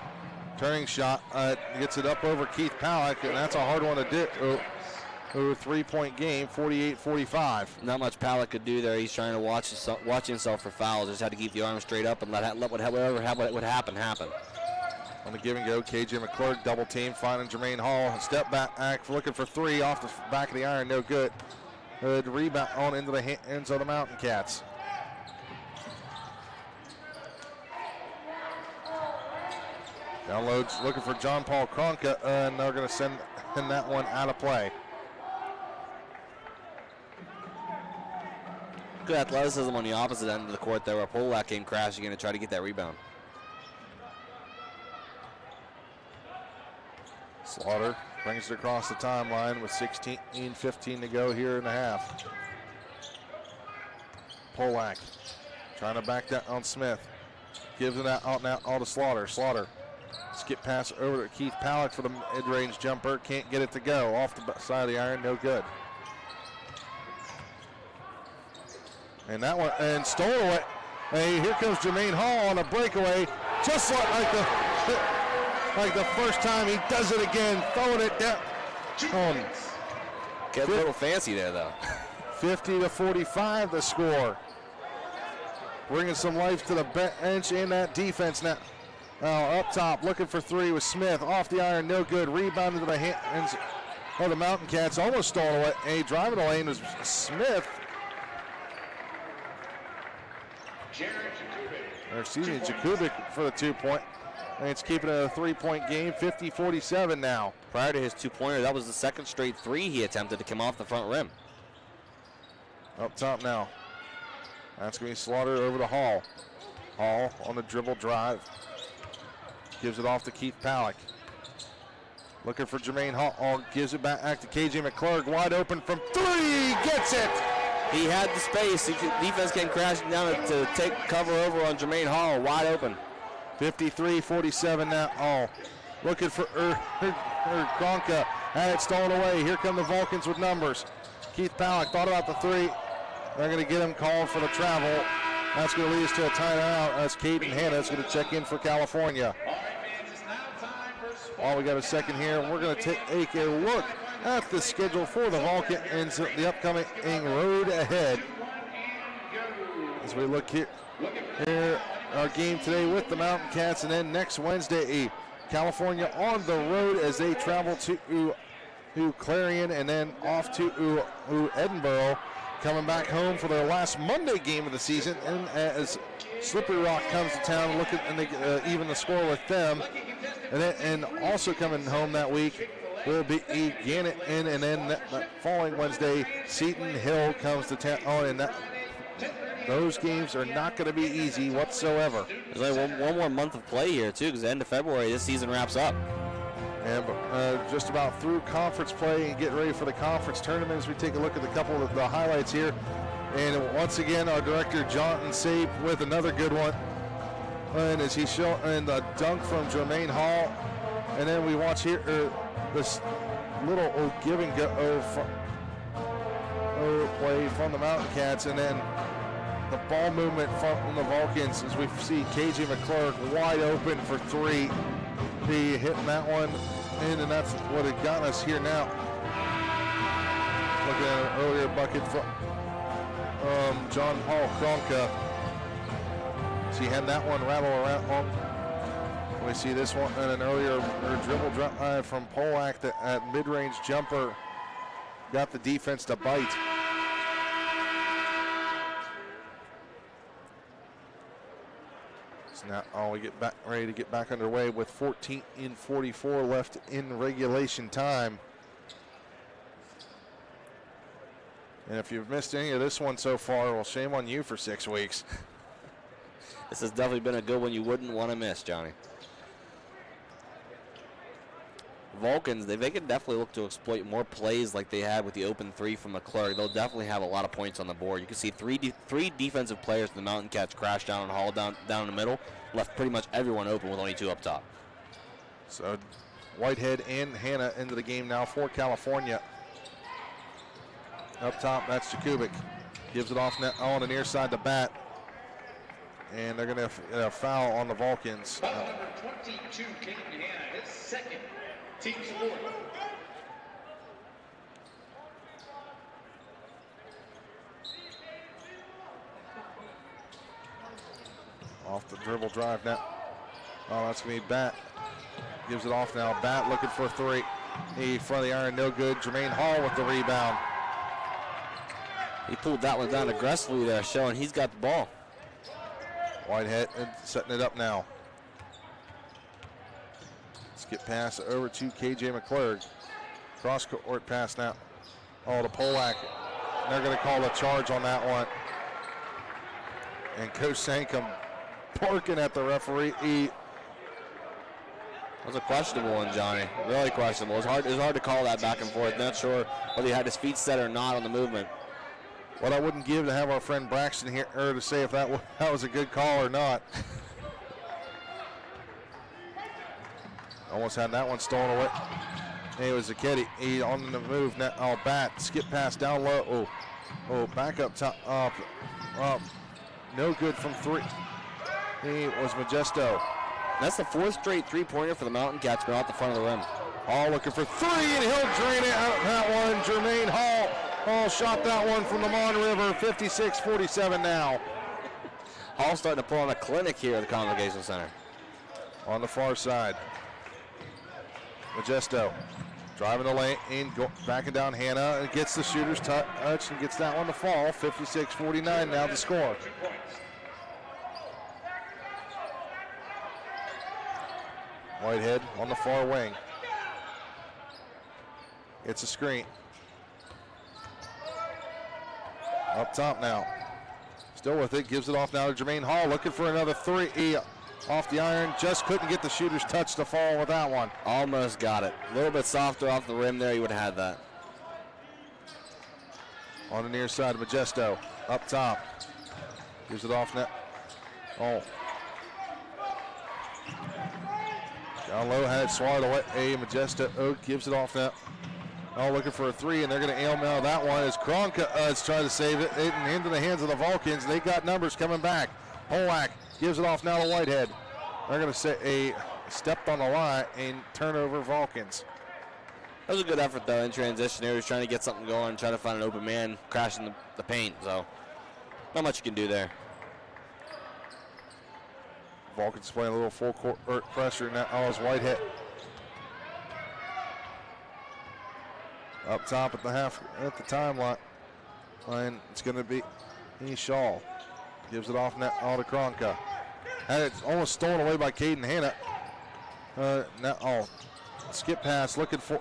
Speaker 1: Turning shot, gets it up over Keith Palick, and that's a hard one to do. Over 3-point game, 48-45.
Speaker 2: Not much Palick could do there. He's trying to watch himself for fouls. Just had to keep the arm straight up and let whatever would happen.
Speaker 1: On the give and go, KJ McClure double team, finding Jermaine Hall. Step back, looking for 3 off the back of the iron, no good. Good rebound on into the hands of the Mountain Cats. Downloads looking for John Paul Kronka, and they're going to send that one out of play.
Speaker 2: Good athleticism on the opposite end of the court there where Polak came crashing in to try to get that rebound.
Speaker 1: Slaughter brings it across the timeline with 16-15 to go here in the half. Polak trying to back that on Smith. Gives it out now all to Slaughter. Slaughter skip pass over to Keith Palick for the mid-range jumper. Can't get it to go. Off the side of the iron, no good. And that one, and stole away. Hey, here comes Jermaine Hall on a breakaway. Just like the first time, he does it again, throwing it down.
Speaker 2: Get a little fancy there, though.
Speaker 1: 50-45 the score. bringing some life to the bench and that defense now. Up top, looking for three with Smith. Off the iron, no good. Rebounded to the hands of the Mountain Cats. Almost stolen away. A driving the lane was Smith. Jakubik for the 2-point. And it's keeping it a 3-point game, 50-47 now.
Speaker 2: Prior to his 2-pointer, that was the second straight 3 he attempted to come off the front rim.
Speaker 1: Up top now. That's going to be Slaughter over to Hall. Hall on the dribble drive. Gives it off to Keith Palak. Looking for Jermaine Hall. Gives it back to KJ McClurg. Wide open from 3. Gets it.
Speaker 2: He had the space. Defense came crashing down to take cover over on Jermaine Hall. Wide open.
Speaker 1: 53-47 now. Oh, looking for Gronka. Had it stolen away. Here come the Vulcans with numbers. Keith Palak thought about the 3. They're going to get him called for the travel. That's going to lead us to a timeout. That's Caden Hanna is going to check in for California. While we got a second here, we're going to take a look at the schedule for the Vulcans, the upcoming road ahead. As we look here our game today with the Mountain Cats, and then next Wednesday, California on the road as they travel to Clarion and then off to Edinburgh, coming back home for their last Monday game of the season. And as Slippery Rock comes to town, looking and they even the score with them, and also coming home that week will be Gannett, and then that following Wednesday, Seton Hill comes to town. And those games are not going to be easy whatsoever.
Speaker 2: There's only one more month of play here, too, because the end of February, this season wraps up.
Speaker 1: And just about through conference play and getting ready for the conference tournament as we take a look at a couple of the highlights here. And once again, our director, Jonathan Sape, with another good one. And as he showed, and the dunk from Jermaine Hall. And then we watch here this little give and go play from the Mountain Cats, and then the ball movement from the Vulcans as we see KJ McClurg wide open for 3. He hitting that one in, and that's what had gotten us here now. Looking at an earlier bucket from John Paul Kronka. So he had that one rattle around. We see this one and an earlier dribble drive from Polak at mid-range jumper. Got the defense to bite. So now we get back ready to get back underway with 14:44 left in regulation time. And if you've missed any of this one so far, well, shame on you for 6 weeks.
Speaker 2: This has definitely been a good one you wouldn't want to miss, Johnny. Vulcans, they can definitely look to exploit more plays like they had with the open 3 from McClurg. They'll definitely have a lot of points on the board. You can see three defensive players from the Mountain Cats crash down and haul down in the middle, left pretty much everyone open with only 2 up top.
Speaker 1: So Whitehead and Hanna into the game now for California. Up top, that's Jakubik. Gives it off on the near side to Bat. And they're going to foul on the Vulcans.
Speaker 3: Foul number 22, Caden Hanna, his second team sport.
Speaker 1: Off the dribble drive now. Oh, that's going to be Bat. Gives it off now. Bat looking for 3. He front of the iron, no good. Jermaine Hall with the rebound.
Speaker 2: He pulled that one down aggressively there, showing he's got the ball.
Speaker 1: Whitehead setting it up now. Skip pass over to KJ McClurg. Cross court pass now. Oh, to Polak. They're going to call a charge on that one. And Coach Sankum barking at the referee.
Speaker 2: It was a questionable one, Johnny. Really questionable. It was hard to call that back and forth. Not sure whether he had his feet set or not on the movement.
Speaker 1: What I wouldn't give to have our friend Braxton here to say if that was a good call or not. Almost had that one stolen away. Hey, it was Zucchetti. He on the move now. Oh, Bat. Skip pass down low. Oh, back up top. Up. No good from 3. He was Modesto.
Speaker 2: That's the 4th straight 3-pointer for the Mountain Cats, but out the front of the rim.
Speaker 1: Hall looking for 3, and he'll drain it out. That one, Jermaine Hall. Hall shot that one from the Mon River. 56-47 now.
Speaker 2: Hall starting to pull on a clinic here at the Convocation Center.
Speaker 1: On the far side, Majesto driving the lane in, backing down Hannah, and gets the shooter's touch and gets that one to fall. 56-49 now the score. Whitehead on the far wing. It's a screen. Up top now. Still with it, gives it off now to Jermaine Hall, looking for another three. Off the iron, just couldn't get the shooter's touch to fall with that one.
Speaker 2: Almost got it. A little bit softer off the rim there, he would have had that.
Speaker 1: On the near side, Majesto up top. Gives it off net. Oh. Down low, had it swatted away. Majesto gives it off net. Oh, looking for a three, and they're going to aim out that one as Kronka is trying to save it into the hands of the Vulcans. They got numbers coming back. Polak gives it off now to Whitehead. They're going to say a stepped on the line and turnover Vulcans.
Speaker 2: That was a good effort, though, in transition. They were trying to get something going, trying to find an open man, crashing the paint. So, not much you can do there.
Speaker 1: Vulcans playing a little full court pressure now as Whitehead. Up top at the timeline. It's going to be Shaw. Gives it off now to Kronka. Had it almost stolen away by Caden Hanna. Skip pass looking for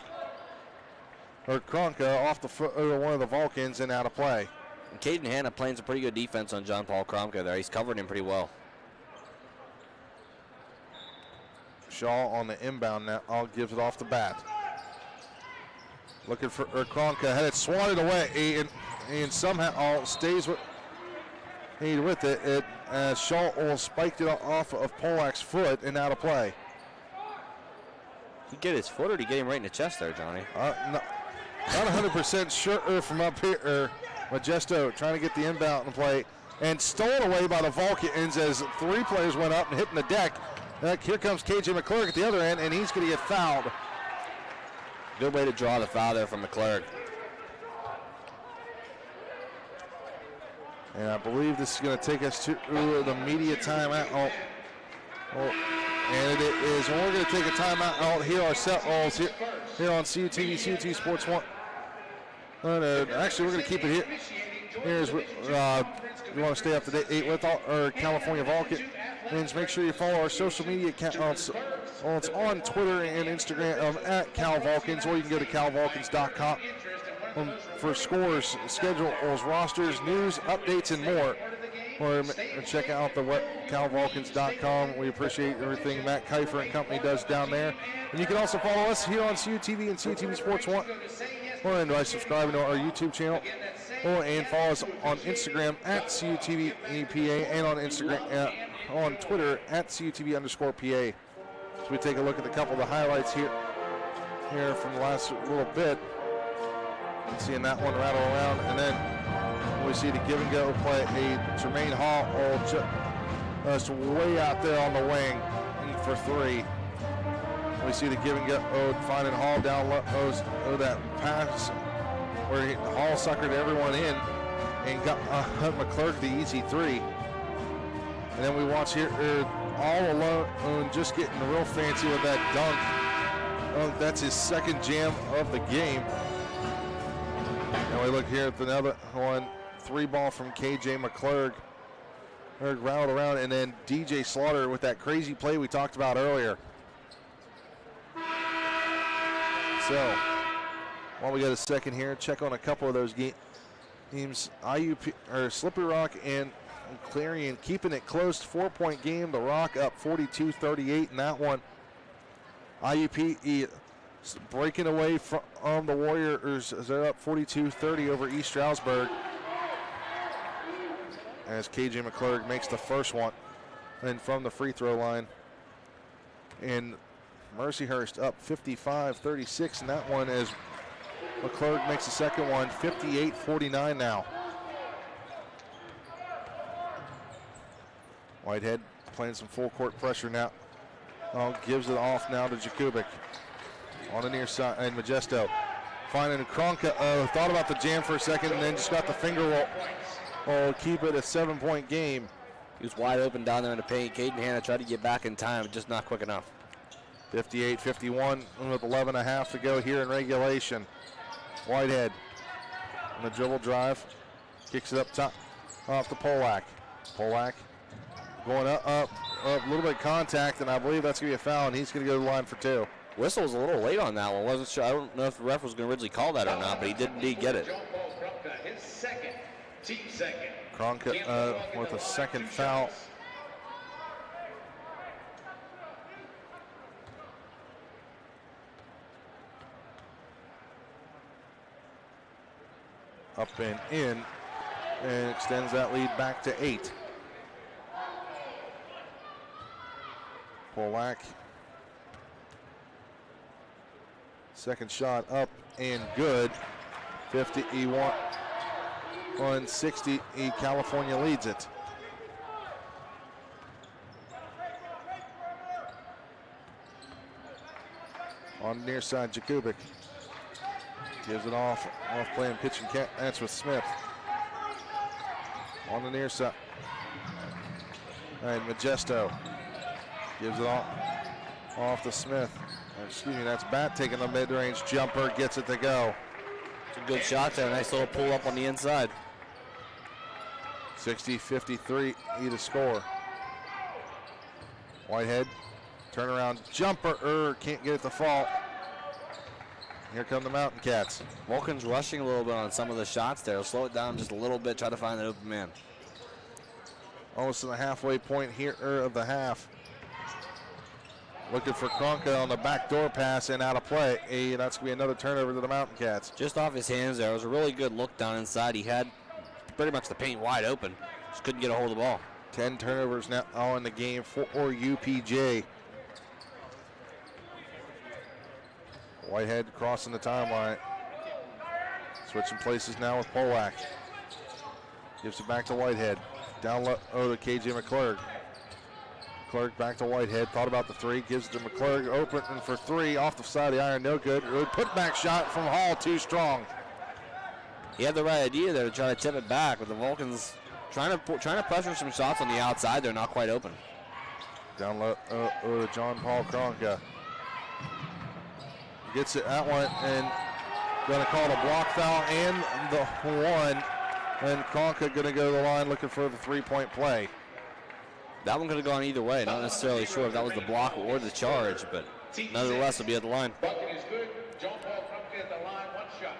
Speaker 1: Kronka off the foot of one of the Vulcans and out of play.
Speaker 2: And Caden Hanna playing some pretty good defense on John Paul Kronka there. He's covering him pretty well.
Speaker 1: Shaw on the inbound now. Gives it off the bat. Looking for Kronka. Had it swatted away and somehow stays with it. Shaw spiked it off of Polak's foot and out of play.
Speaker 2: Did he get his foot or did he get him right in the chest there, Johnny?
Speaker 1: Not 100% sure from up here. Majesto trying to get the inbound in play and stolen away by the Vulcans as three players went up and hitting the deck. Here comes KJ McClurg at the other end, and he's going to get fouled.
Speaker 2: Good way to draw the foul there from McClurg.
Speaker 1: And I believe this is going to take us to the media timeout. And it is. We're going to take a timeout out here ourselves here on CUTV, CUT Sports 1. Actually, we're going to keep it here. Here's we want to stay up to date with our California Vulcans. Make sure you follow our social media accounts. It's on Twitter and Instagram at Cal Vulcans, or you can go to calvulcans.com for scores, schedules, rosters, news, updates, and more. Or check out the calvulcans.com. We appreciate everything Matt Kiefer and company does down there. And you can also follow us here on CUTV and CUTV Sports 1, or by subscribing to our YouTube channel, and follow us on Instagram at CUTV EPA and on Instagram on Twitter at CUTV_PA. So we take a look at a couple of the highlights here from the last little bit. Seeing that one rattle around, and then we see the give and go play. Jermaine Hall just way out there on the wing for three. We see the give and go finding Hall down low. That pass where Hall suckered everyone in and got McClurg the easy three. And then we watch here all alone, just getting real fancy with that dunk. That's his second jam of the game. And we look here at another one, three ball from KJ McClurg. Rattled around, and then DJ Slaughter with that crazy play we talked about earlier. So, while we got a second here, check on a couple of those games. IUP or Slippery Rock and Clarion keeping it close, 4-point game. The Rock up 42-38 in that one. IUP breaking away from the Warriors as they're up 42-30 over East Stroudsburg. As KJ McClurg makes the first one, and from the free throw line. And Mercyhurst up 55-36 in that one as McClurg makes the second one, 58-49 now. Whitehead playing some full court pressure now. Gives it off now to Jakubic. On the near side, and Majesto finding Kronka. Thought about the jam for a second and then just got the finger roll. Keep it a 7-point game.
Speaker 2: He was wide open down there in the paint. Caden Hanna tried to get back in time, just not quick enough.
Speaker 1: 58-51 with 11.5 to go here in regulation. Whitehead on the dribble drive. Kicks it up top off to Polak. Polak going up, a little bit of contact, and I believe that's going to be a foul, and he's going to go to the line for 2.
Speaker 2: Whistle was a little late on that one. Wasn't sure. I don't know if the ref was going to originally call that or not, but he did indeed get it.
Speaker 3: His second, team second.
Speaker 1: Kronka with a second foul. Up and in, and extends that lead back to 8. Polak. Second shot up and good. 51 on 60. California leads it. On the near side, Jakubik gives it off playing pitch and catch with Smith. On the near side. And Majesto gives it off to Smith. Excuse me, that's Bat taking the mid-range jumper, gets it to go.
Speaker 2: It's a good shot there. Nice little pull up on the inside.
Speaker 1: 60-53, to score. Whitehead, turnaround jumper, can't get it to fall. Here come the Mountain Cats.
Speaker 2: Vulcans rushing a little bit on some of the shots there. Slow it down just a little bit, try to find an open man.
Speaker 1: Almost to the halfway point here of the half. Looking for Kronka on the backdoor pass and out of play. That's going to be another turnover to the Mountain Cats.
Speaker 2: Just off his hands there. It was a really good look down inside. He had pretty much the paint wide open. Just couldn't get a hold of the ball.
Speaker 1: 10 turnovers now in the game for UPJ. Whitehead crossing the timeline. Switching places now with Polak. Gives it back to Whitehead. Down low to KJ McClurg. McClurg back to Whitehead. Thought about the 3. Gives it to McClurg. Open for 3. Off the side of the iron. No good. Put back shot from Hall. Too strong.
Speaker 2: He had the right idea there to try to tip it back, but the Vulcans trying to pressure some shots on the outside. They're not quite open.
Speaker 1: Down low to John Paul Kronka. Gets it that one and going to call the block foul and the 1. And Kronka going to go to the line looking for the 3-point play.
Speaker 2: That one could have gone either way. Not necessarily sure if that was the block or the charge, but nonetheless, will be at the line.
Speaker 3: Bucket is good. John Paul Kronka at the line, 1 shot.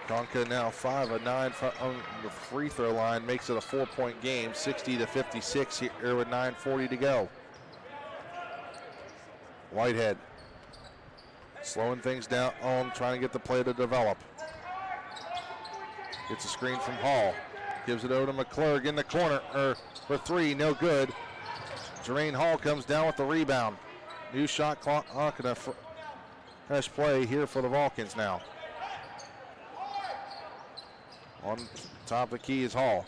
Speaker 1: Kronka now 5 of 9 on the free throw line, makes it a 4-point game, 60-56 here with 9:40 to go. Whitehead slowing things down trying to get the play to develop. Gets a screen from Hall, gives it over to McClurg in the corner for 3, no good. Jeraine Hall comes down with the rebound. New shot clock and a fresh play here for the Vulcans now. On top of the key is Hall.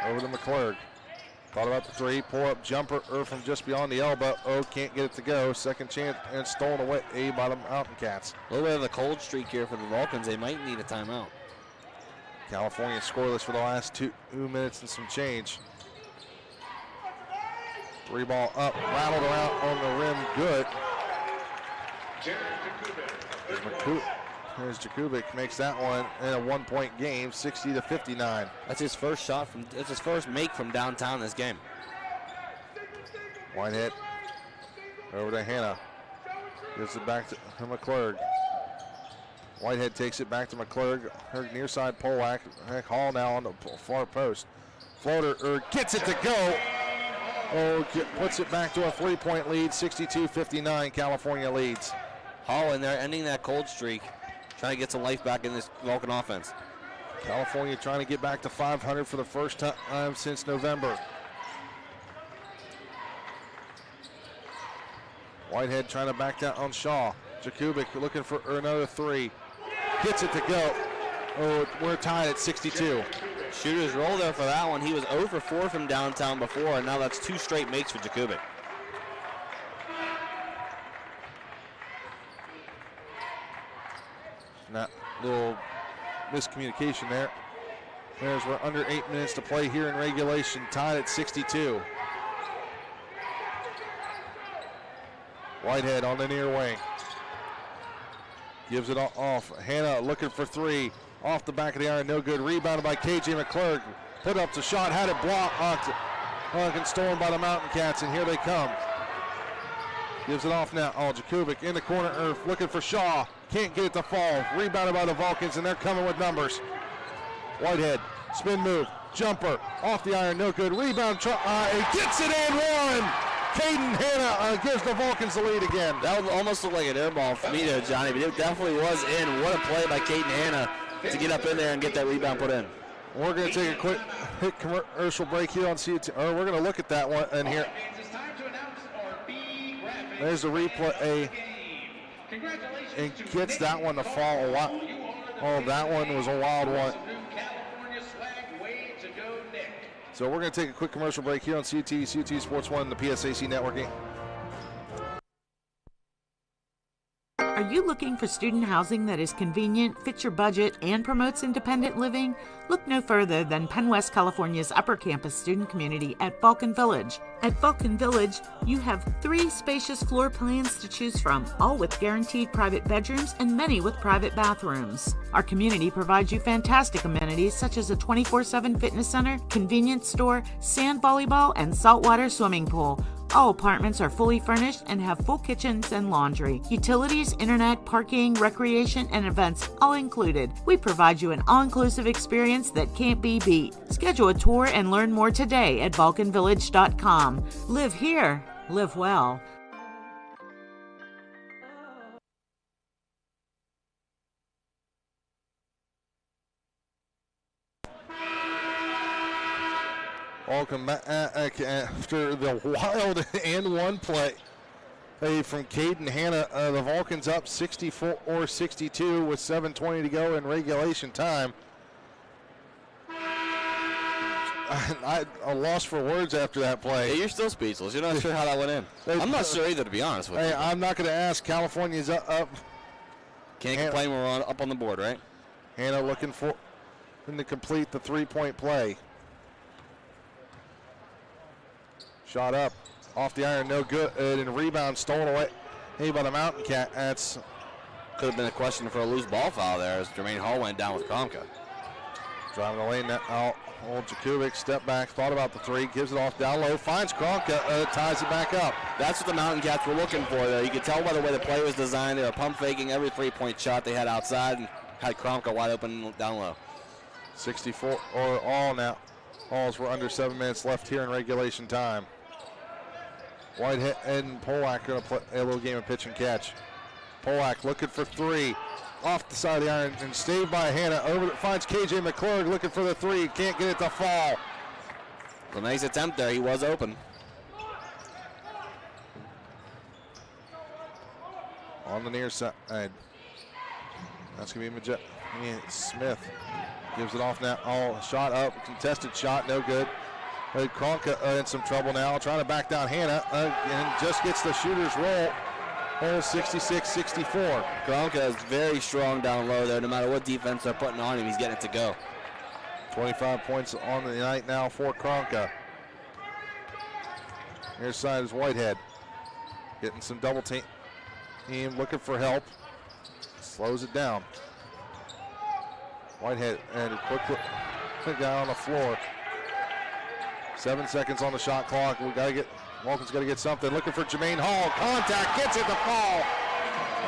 Speaker 1: Over to McClurg. Thought about the 3. Pull-up jumper from just beyond the elbow. Can't get it to go. Second chance and stolen away by the Mountain Cats.
Speaker 2: A little bit of a cold streak here for the Vulcans. They might need a timeout.
Speaker 1: California scoreless for the last 2 minutes and some change. 3 ball up. Rattled around on the rim. Good. Here's Jakubik, makes that one in a 1-point game, 60-59.
Speaker 2: That's his first shot it's his first make from downtown this game.
Speaker 1: Whitehead over to Hanna. Gives it back to McClurg. Whitehead takes it back to McClurg. Her near side Polak. Hall now on the far post. Floater gets it to go. Puts it back to a 3-point lead, 62-59. California leads.
Speaker 2: Hall in there ending that cold streak. Trying to get some life back in this Vulcan offense.
Speaker 1: California trying to get back to 500 for the first time since November. Whitehead trying to back down on Shaw. Jakubik looking for another 3. Gets it to go. We're tied at 62.
Speaker 2: Shooter's roll there for that one. He was 0 for 4 from downtown before, and now that's 2 straight makes for Jakubik.
Speaker 1: That little miscommunication there. We're under 8 minutes to play here in regulation, tied at 62. Whitehead on the near wing. Gives it off. Hannah looking for three. Off the back of the iron, no good. Rebounded by KJ McClurg. Put up the shot, had it blocked. And stolen by the Mountain Cats, and here they come. Gives it off now. Jakubic in the corner, looking for Shaw. Can't get it to fall. Rebounded by the Vulcans, and they're coming with numbers. Whitehead, spin move, jumper, off the iron, no good. Rebound, he gets it in one. Caden Hanna gives the Vulcans the lead again.
Speaker 2: That would almost look like an air ball for me there, Johnny, but it definitely was in. What a play by Caden Hanna to get up in there and get that rebound put in.
Speaker 1: We're going to take a quick commercial break here on CT. Or we're going to look at that one in here. There's the replay. And gets that one to fall a lot. Oh, that one was a wild one. So we're going to take a quick commercial break here on CT Sports 1, the PSAC networking.
Speaker 4: Are you looking for student housing that is convenient, fits your budget, and promotes independent living? Look no further than Penn West California's Upper Campus student community at Vulcan Village. At Vulcan Village, you have 3 spacious floor plans to choose from, all with guaranteed private bedrooms and many with private bathrooms. Our community provides you fantastic amenities such as a 24/7 fitness center, convenience store, sand volleyball, and saltwater swimming pool. All apartments are fully furnished and have full kitchens and laundry. Utilities, internet, parking, recreation, and events all included. We provide you an all-inclusive experience that can't be beat. Schedule a tour and learn more today at vulcanvillage.com. Live here, live well.
Speaker 1: Welcome back after the wild and one play from Caden Hanna. The Vulcans up 64-62 with 7:20 to go in regulation time. I lost for words after that play.
Speaker 2: Yeah, you're still speechless. You're not sure how that went in. I'm not sure either, to be honest with you.
Speaker 1: I'm not going to ask. California's up.
Speaker 2: Can't complain when we're up on the board, right?
Speaker 1: Hanna looking for him to complete the three-point play. Shot up, off the iron, no good, and rebound stolen away. Hey, by the Mountain Cat. That's
Speaker 2: could have been a question for a loose ball foul there as Jermaine Hall went down with Kromka.
Speaker 1: Driving the lane now. Old Jakubic, step back, thought about the three, gives it off down low, finds Kromka, ties it back up.
Speaker 2: That's what the Mountain Cats were looking for there. You could tell by the way the play was designed. They were pump faking every three-point shot they had outside and had Kromka wide open down low.
Speaker 1: 64 or all now. Alls were under 7 minutes left here in regulation time. Whitehead and Polak going to play a little game of pitch and catch. Polak looking for three. Off the side of the iron and staved by Hanna. Over finds KJ McClurg looking for the three. Can't get it to fall.
Speaker 2: The nice attempt there. He was open.
Speaker 1: On the near side. That's going to be Smith. Gives it off now. Oh, shot up. Contested shot. No good. Kromka in some trouble now. Trying to back down Hanna. And just gets the shooter's roll. 66-64.
Speaker 2: Kromka is very strong down low there. No matter what defense they're putting on him, he's getting it to go.
Speaker 1: 25 points on the night now for Kromka. Near side is Whitehead. Getting some double team. Looking for help. Slows it down. Whitehead and quick guy on the floor. 7 seconds on the shot clock. Vulcan's got to get something. Looking for Jermaine Hall. Contact, gets it to fall.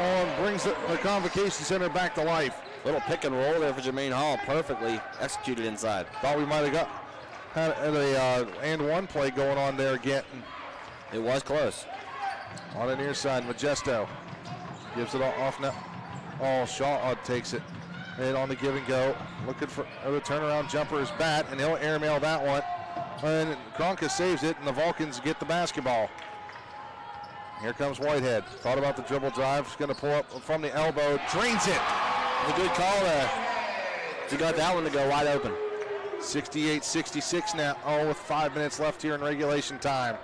Speaker 1: And brings the Convocation Center back to life.
Speaker 2: Little pick and roll there for Jermaine Hall. Perfectly executed inside.
Speaker 1: Thought we might have had a and one play going on there again.
Speaker 2: It was close.
Speaker 1: On the near side, Majesto gives it off now. Oh, Shaw takes it. And on the give and go. Looking for the turnaround jumper is bat, and he'll airmail that one. And Kromka saves it, and the Vulcans get the basketball. Here comes Whitehead. Thought about the dribble drive. He's going to pull up from the elbow. Drains it.
Speaker 2: A good call there. He got that one to go wide open.
Speaker 1: 68-66 now. Oh, with 5 minutes left here in regulation time.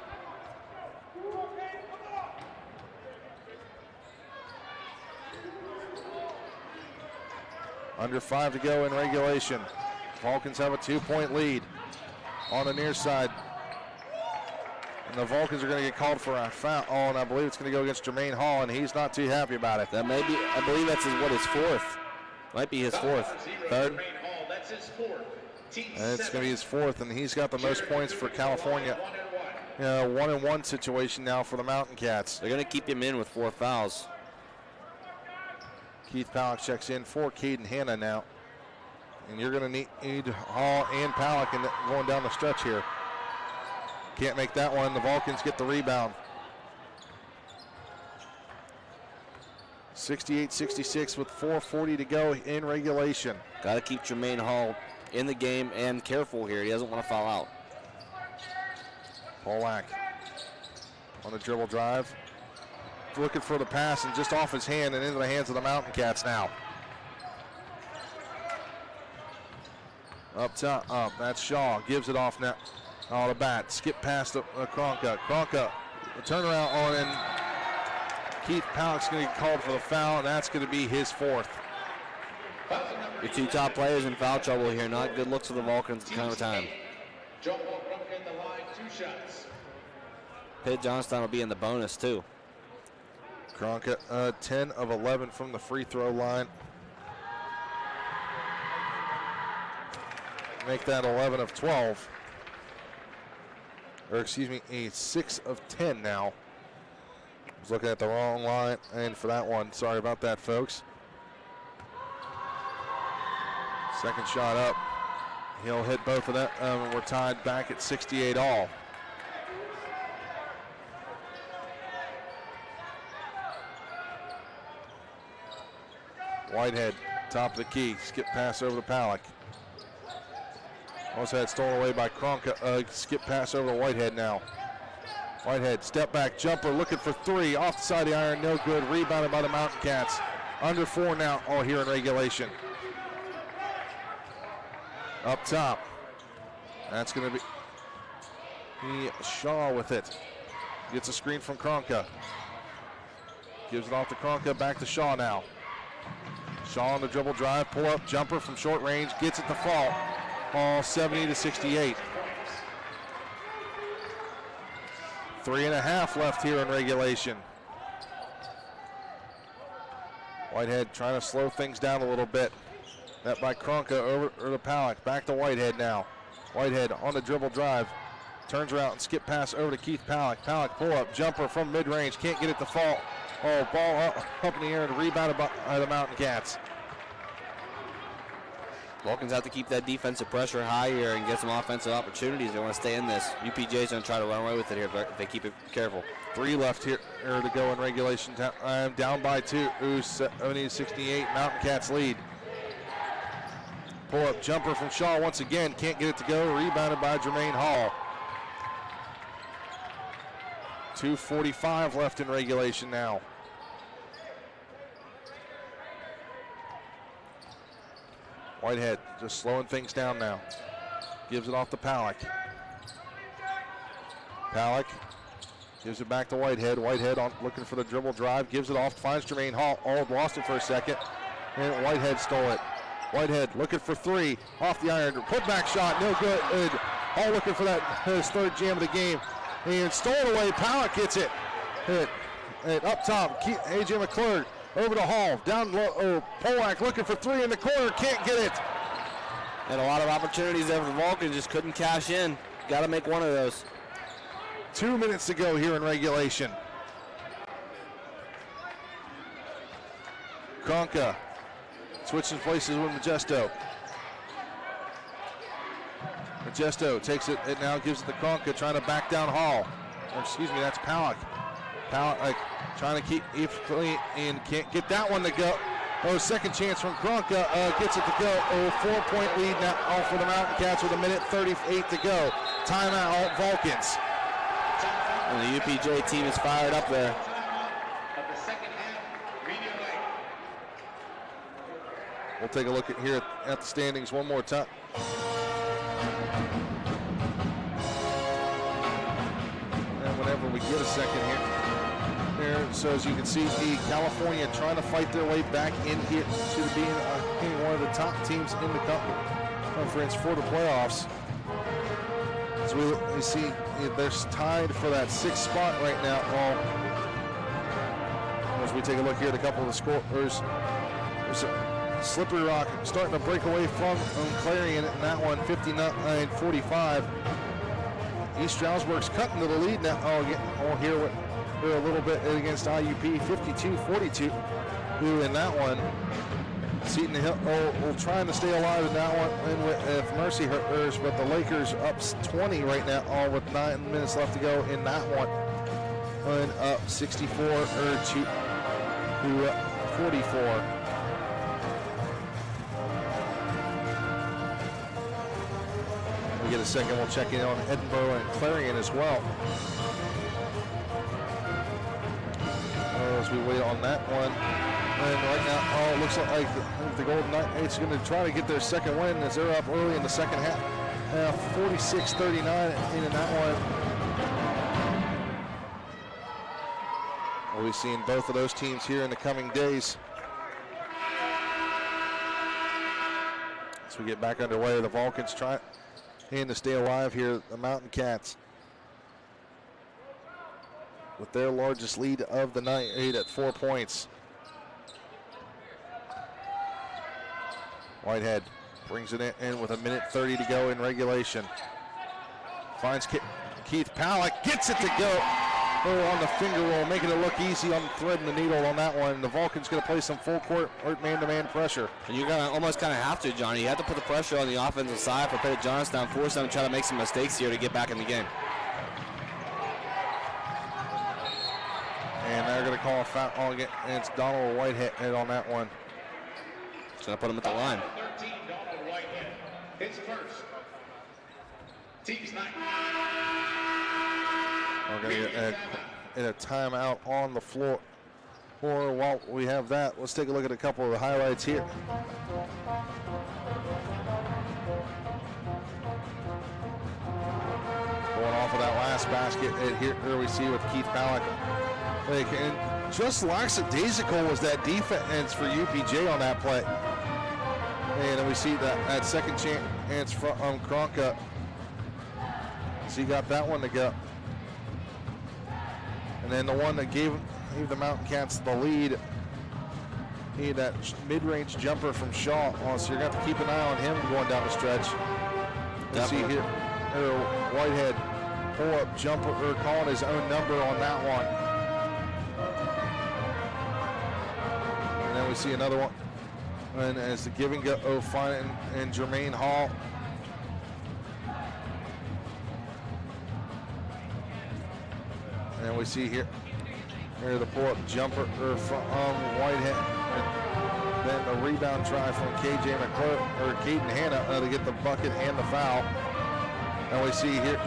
Speaker 1: Under 5 to go in regulation. Vulcans have a 2-point lead on the near side. And the Vulcans are going to get called for a foul, and I believe it's going to go against Jermaine Hall, and he's not too happy about it.
Speaker 2: That may be, I believe that's his fourth. Might be his fourth. Third.
Speaker 3: That's his fourth.
Speaker 1: And it's going to be his fourth, and he's got the most points for California. 1-and-1 situation now for the Mountain Cats.
Speaker 2: They're going to keep him in with 4 fouls.
Speaker 1: Keith Palak checks in for Caden Hanna now. And you're going to need Hall and Palak going down the stretch here. Can't make that one. The Vulcans get the rebound. 68-66 with 4:40 to go in regulation.
Speaker 2: Got to keep Jermaine Hall in the game and careful here. He doesn't want to foul out.
Speaker 1: Polak on the dribble drive. Looking for the pass and just off his hand and into the hands of the Mountain Cats now. Up top, that's Shaw. Gives it off now. On the bat. Skip past Kronka. Kronka, the turnaround on, and Keith Palak's going to get called for the foul, and that's going to be his fourth.
Speaker 2: Your 2 top players in foul trouble here. Not good looks for the Vulcans at the kind of time. Pitt-Johnstown will be in the bonus, too.
Speaker 1: Kronka, 10 of 11 from the free throw line. Make that 11 of 12. Or excuse me, a 6 of 10 now. I was looking at the wrong line, and for that one, sorry about that, folks. Second shot up. He'll hit both of them. We're tied back at 68 all. Whitehead, top of the key. Skip pass over to Palak. Also had stolen away by Kronka. Skip pass over to Whitehead now. Whitehead, step back jumper, looking for 3. Off the side of the iron, no good. Rebounded by the Mountain Cats. Under 4 now, all here in regulation. Up top. That's going to be Shaw with it. Gets a screen from Kronka. Gives it off to Kronka, back to Shaw now. Shaw on the dribble drive, pull up, jumper from short range, gets it to fall. All 70-68. 3.5 left here in regulation. Whitehead trying to slow things down a little bit. That by Kronka over to Palak. Back to Whitehead now. Whitehead on the dribble drive. Turns around and skip pass over to Keith Palak. Palak pull up, jumper from mid-range. Can't get it to fall. Oh, ball up in the air and rebounded by the Mountain Cats.
Speaker 2: Vulcans have to keep that defensive pressure high here and get some offensive opportunities. They want to stay in this. UPJ's going to try to run away with it here if they keep it careful.
Speaker 1: 3 left here to go in regulation. Down by 2. 70-68. Mountain Cats lead. Pull up jumper from Shaw once again. Can't get it to go. Rebounded by Jermaine Hall. 2:45 left in regulation now. Whitehead just slowing things down now. Gives it off to Palak. Palak gives it back to Whitehead. Whitehead looking for the dribble drive. Gives it off. Finds Jermaine Hall. Oh, lost it for a second. And Whitehead stole it. Whitehead looking for 3. Off the iron. Put back shot. No good. Hall looking for that his 3rd jam of the game. And stolen away. Palak gets it. Hit up top. A.J. McClure. Over to Hall, down low, Polak looking for 3 in the corner, can't get it.
Speaker 2: And a lot of opportunities there for the Vulcans, just couldn't cash in. Got to make one of those.
Speaker 1: 2 minutes to go here in regulation. Kronka switches places with Majesto. Majesto takes it, it now gives it to Kronka, trying to back down Hall. Or excuse me, that's Palak. Palak trying to keep it clean and can't get that one to go. Oh, second chance from Kronka, gets it to go. Oh, 4-point lead now for the Mountain Cats with 1:38 to go. Timeout, Vulcans.
Speaker 2: And the UPJ team is fired up there.
Speaker 1: We'll take a look here at the standings one more time. And whenever we get a second here. there. So as you can see, California trying to fight their way back in here to being one of the top teams in the conference for the playoffs. As we see, they're tied for that 6th spot right now. As we take a look here at a couple of the scores, there's Slippery Rock starting to break away from Clarion in that one, 59-45. East Stroudsburg's cutting to the lead now. Here a little bit against IUP, 52-42 in that one. Seton Hill trying to stay alive in that one if Mercy hers, but the Lakers up 20 right now, all with 9 minutes left to go in that one. And up 64 to 44. We get a second, we'll check in on Edinburgh and Clarion as well. As we wait on that one. And right now, it looks like the Golden Knights are going to try to get their second win as they're up early in the second half. 46-39 in that one. We'll be seeing both of those teams here in the coming days. As we get back underway, the Vulcans trying to stay alive here, the Mountain Cats, with their largest lead of the night, at 4 points. Whitehead brings it in with 1:30 to go in regulation. Finds Keith Palick, gets it to go. On the finger roll, making it look easy on threading the needle on that one. The Vulcans going to play some full court or man-to-man pressure.
Speaker 2: And you're going to almost kind of have to, Johnny. You have to put the pressure on the offensive side for Pitt-Johnstown, force them to try to make some mistakes here to get back in the game.
Speaker 1: And they're going to call a foul against Donald Whitehead on that one.
Speaker 2: Just going to put him at the line.
Speaker 3: 13, Donald Whitehead. Hits first. Team's 9.
Speaker 1: We're going to get a timeout on the floor. Or while we have that, let's take a look at a couple of the highlights here. Going off of that last basket, and here we see with Keith Palick. And just lackadaisical was that defense for UPJ on that play. And then we see that second chance from Kronka. So he got that one to go. And then the one that gave the Mountain Cats the lead, he had that mid-range jumper from Shaw. So you're going to have to keep an eye on him going down the stretch. You see here, Whitehead pull-up jumper, or calling his own number on that one. And then we see another one. And as the give and go, finding and Jermaine Hall. And we see here the pull-up jumper from Whitehead. And then the rebound try from KJ McClure, or Caden Hanna, to get the bucket and the foul. And we see here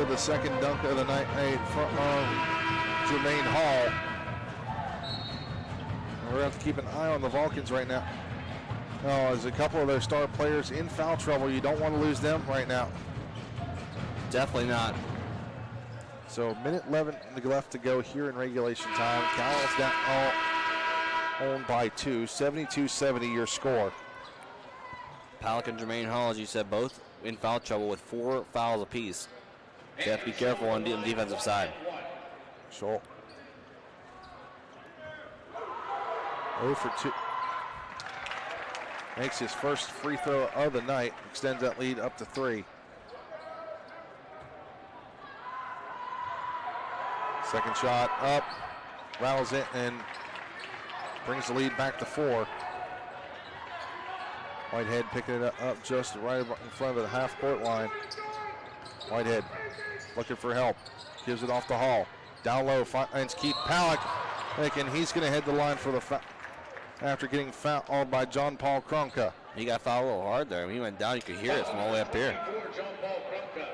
Speaker 1: the second dunk of the night from Jermaine Hall. And we're going to have to keep an eye on the Vulcans right now. There's a couple of their star players in foul trouble. You don't want to lose them right now.
Speaker 2: Definitely not.
Speaker 1: So minute 11 left to go here in regulation time. Cal's down owned by 2, 72-70 your score.
Speaker 2: Palick and Jermaine Hall, as you said, both in foul trouble with 4 fouls apiece. So you have to be careful on the defensive side.
Speaker 1: Schultz. 0 for 2. Makes his first free throw of the night. Extends that lead up to 3. Second shot up. Rattles it and brings the lead back to 4. Whitehead picking it up just right in front of the half-court line. Whitehead looking for help. Gives it off to Hall. Down low, finds Keith Palick. And he's going to head the line for the foul after getting fouled by John Paul Kronka.
Speaker 2: He got fouled a little hard there. When he went down, you could hear it from all the way up here.
Speaker 3: John Paul Kronka,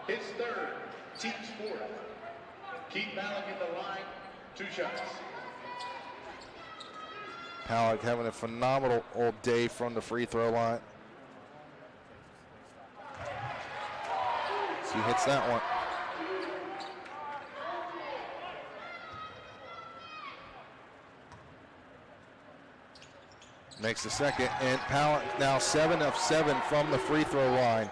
Speaker 3: his third, team's fourth. Keith Palick in the line, 2 shots.
Speaker 1: Palick having a phenomenal day from the free throw line. So he hits that one. Makes the second, and Palak now 7 of 7 from the free throw line.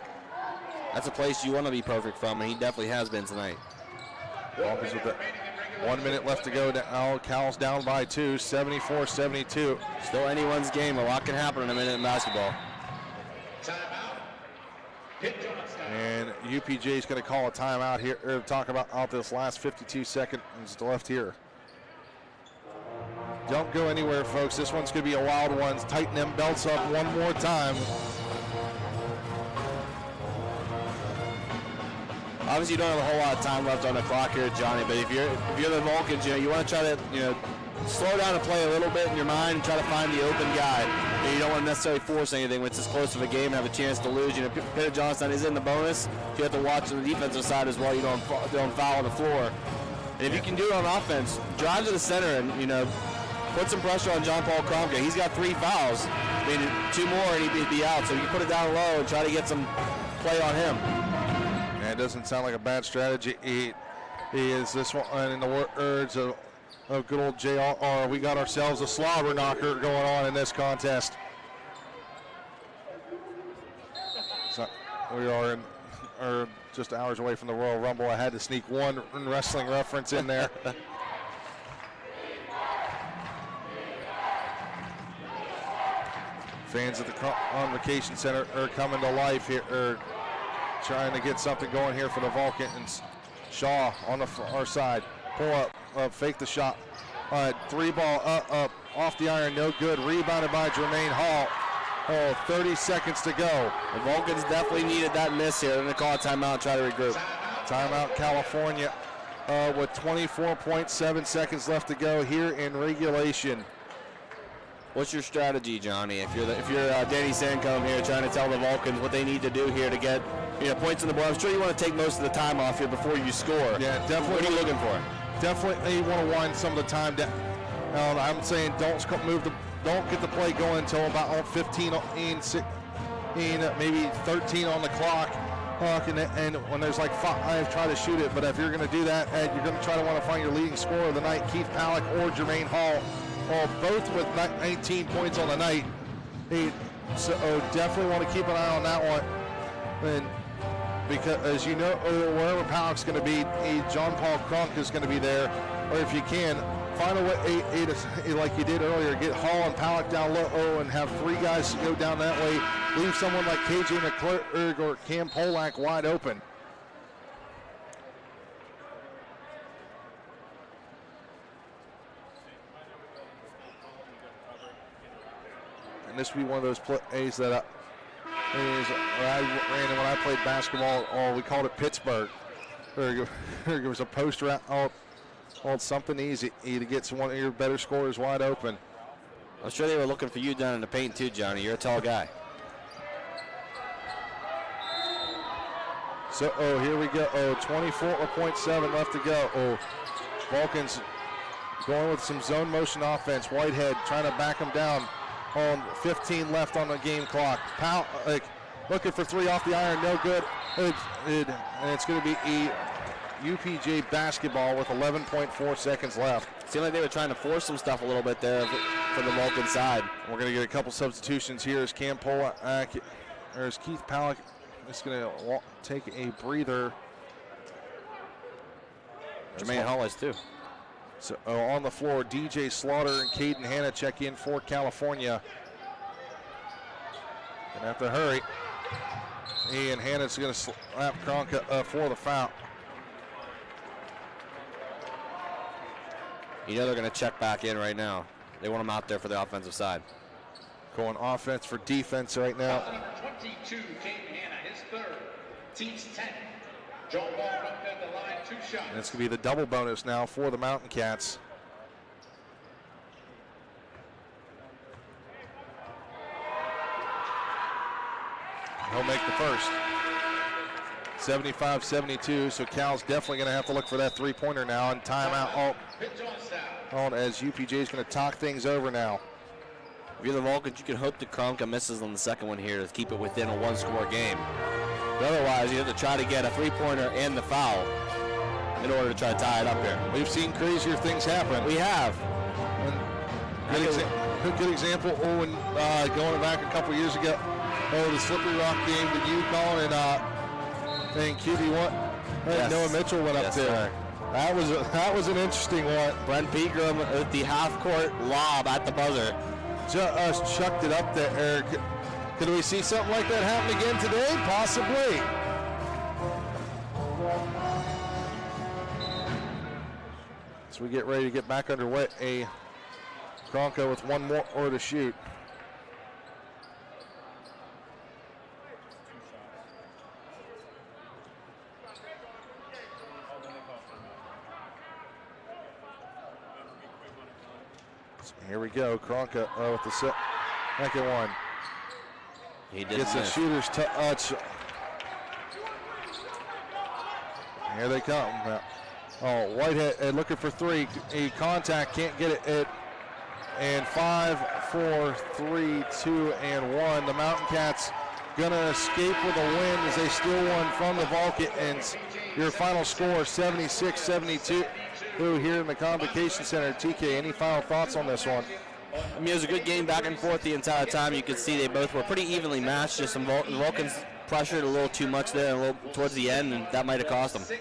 Speaker 2: That's a place you want to be perfect from, and he definitely has been tonight.
Speaker 1: Vulcans with 1 minute left to go. Now Cal's down by 2, 74-72.
Speaker 2: Still anyone's game. A lot can happen in a minute in basketball.
Speaker 3: Timeout. Pitt-Johnstown.
Speaker 1: And UPJ is going to call a timeout here, or talk about out this last 52 seconds left here. Don't go anywhere, folks. This one's going to be a wild one. Tighten them belts up one more time.
Speaker 2: Obviously, you don't have a whole lot of time left on the clock here, Johnny. But if you're the Vulcans, you want to try to slow down and play a little bit in your mind and try to find the open guy. You don't want to necessarily force anything when it's this close of a game and have a chance to lose. Pitt-Johnstown is in the bonus. You have to watch on the defensive side as well. You don't foul on the floor. And if you can do it on offense, drive to the center and put some pressure on John Paul Kromka. He's got 3 fouls. I mean, 2 more and he'd be out. So you can put it down low and try to get some play on him.
Speaker 1: And it doesn't sound like a bad strategy. He is this one in the words of good old JR. We got ourselves a slobber knocker going on in this contest. So we are just hours away from the Royal Rumble. I had to sneak one wrestling reference in there. Fans at the Convocation Center are coming to life here, trying to get something going here for the Vulcans. Shaw on the far side. Pull up, fake the shot. 3 ball up, off the iron, no good. Rebounded by Jermaine Hall. 30 seconds to go.
Speaker 2: The Vulcans definitely needed that miss here. They're going to call a timeout and try to regroup.
Speaker 1: Timeout, California, with 24.7 seconds left to go here in regulation.
Speaker 2: What's your strategy, Johnny? If you're Danny Sancombe here trying to tell the Vulcans what they need to do here to get points on the board, I'm sure you want to take most of the time off here before you score.
Speaker 1: Yeah, definitely.
Speaker 2: What are you looking for?
Speaker 1: Definitely want to wind some of the time down. I'm saying don't get the play going until about 15, maybe 13 on the clock. And when there's like 5, try to shoot it. But if you're going to do that, Ed, you're going to try to want to find your leading scorer of the night, Keith Palak or Jermaine Hall. Both with 19 points on the night. So definitely want to keep an eye on that one. And because, as you know, wherever Palak's going to be, John Paul Kromka is going to be there. Or if you can, find a way, like you did earlier, get Hall and Palak down low and have 3 guys go down that way. Leave someone like KJ McClurg or Cam Polak wide open. This would be one of those plays that I ran when I played basketball. We called it Pittsburgh. There was a post route, called something easy to get one of your better scorers wide open.
Speaker 2: I'm sure they were looking for you down in the paint too, Johnny. You're a tall guy.
Speaker 1: So, here we go. 24.7 left to go. Vulcans going with some zone motion offense. Whitehead trying to back them down. 15 left on the game clock. Looking for 3 off the iron, no good. And it's going to be UPJ basketball with 11.4 seconds left.
Speaker 2: Seemed like they were trying to force some stuff a little bit there for the Vulcan side.
Speaker 1: We're going to get a couple substitutions here as Cam Polak, or as Keith Palak is going to take a breather.
Speaker 2: Jermaine Hall is too.
Speaker 1: So on the floor, DJ Slaughter and Caden Hanna check in for California. Gonna have to hurry. And Hanna's gonna slap Kromka for the foul.
Speaker 2: They're gonna check back in right now. They want him out there for the offensive side.
Speaker 1: Going offense for defense right now.
Speaker 3: Number 22, Caden Hanna, his 3rd. Team's 10. John Paul Kromka at the line, 2 shots.
Speaker 1: And it's going to be the double bonus now for the Mountain Cats. He'll make the first. 75-72, so Cal's definitely going to have to look for that 3-pointer now. And timeout as UPJ is going to talk things over now.
Speaker 2: If you're the Vulcans, you can hope that Kromka misses on the second one here to keep it within a 1-score game. But otherwise, you have to try to get a 3-pointer and the foul in order to try to tie it up here.
Speaker 1: We've seen crazier things happen.
Speaker 2: We have.
Speaker 1: Good example. When going back a couple years ago, the Slippery Rock game that UConn and QB1,
Speaker 2: Yes.
Speaker 1: Noah Mitchell went up
Speaker 2: Yes,
Speaker 1: there.
Speaker 2: sir.
Speaker 1: That was an interesting one.
Speaker 2: Brent Pegram with the half-court lob at the buzzer.
Speaker 1: Just chucked it up there, Eric. Could we see something like that happen again today? Possibly. So we get ready to get back underway. Kronka with one more to shoot. So here we go. Kronka with the second one.
Speaker 2: He did
Speaker 1: Gets the
Speaker 2: miss.
Speaker 1: shooter's touch. Here they come. Oh, Whitehead looking for three. A contact, can't get it. And 5, 4, 3, 2, and 1. The Mountain Cats gonna escape with a win as they steal one from the Vulcans. Your final score, 76-72. Here in the Convocation Center. TK, any final thoughts on this one?
Speaker 2: I mean, it was a good game back and forth the entire time. You could see they both were pretty evenly matched. Just some Vulcans pressured a little too much there a little towards the end, and that might have cost them.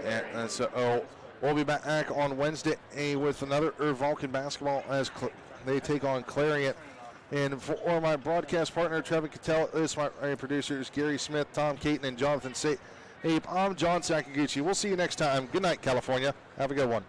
Speaker 1: And so we'll be back on Wednesday with another Vulcan basketball as they take on Clarion. And for my broadcast partner, Trevor Cattell, this my producers, Gary Smith, Tom Caton, and Jonathan Sape. I'm John Sakaguchi. We'll see you next time. Good night, California. Have a good one.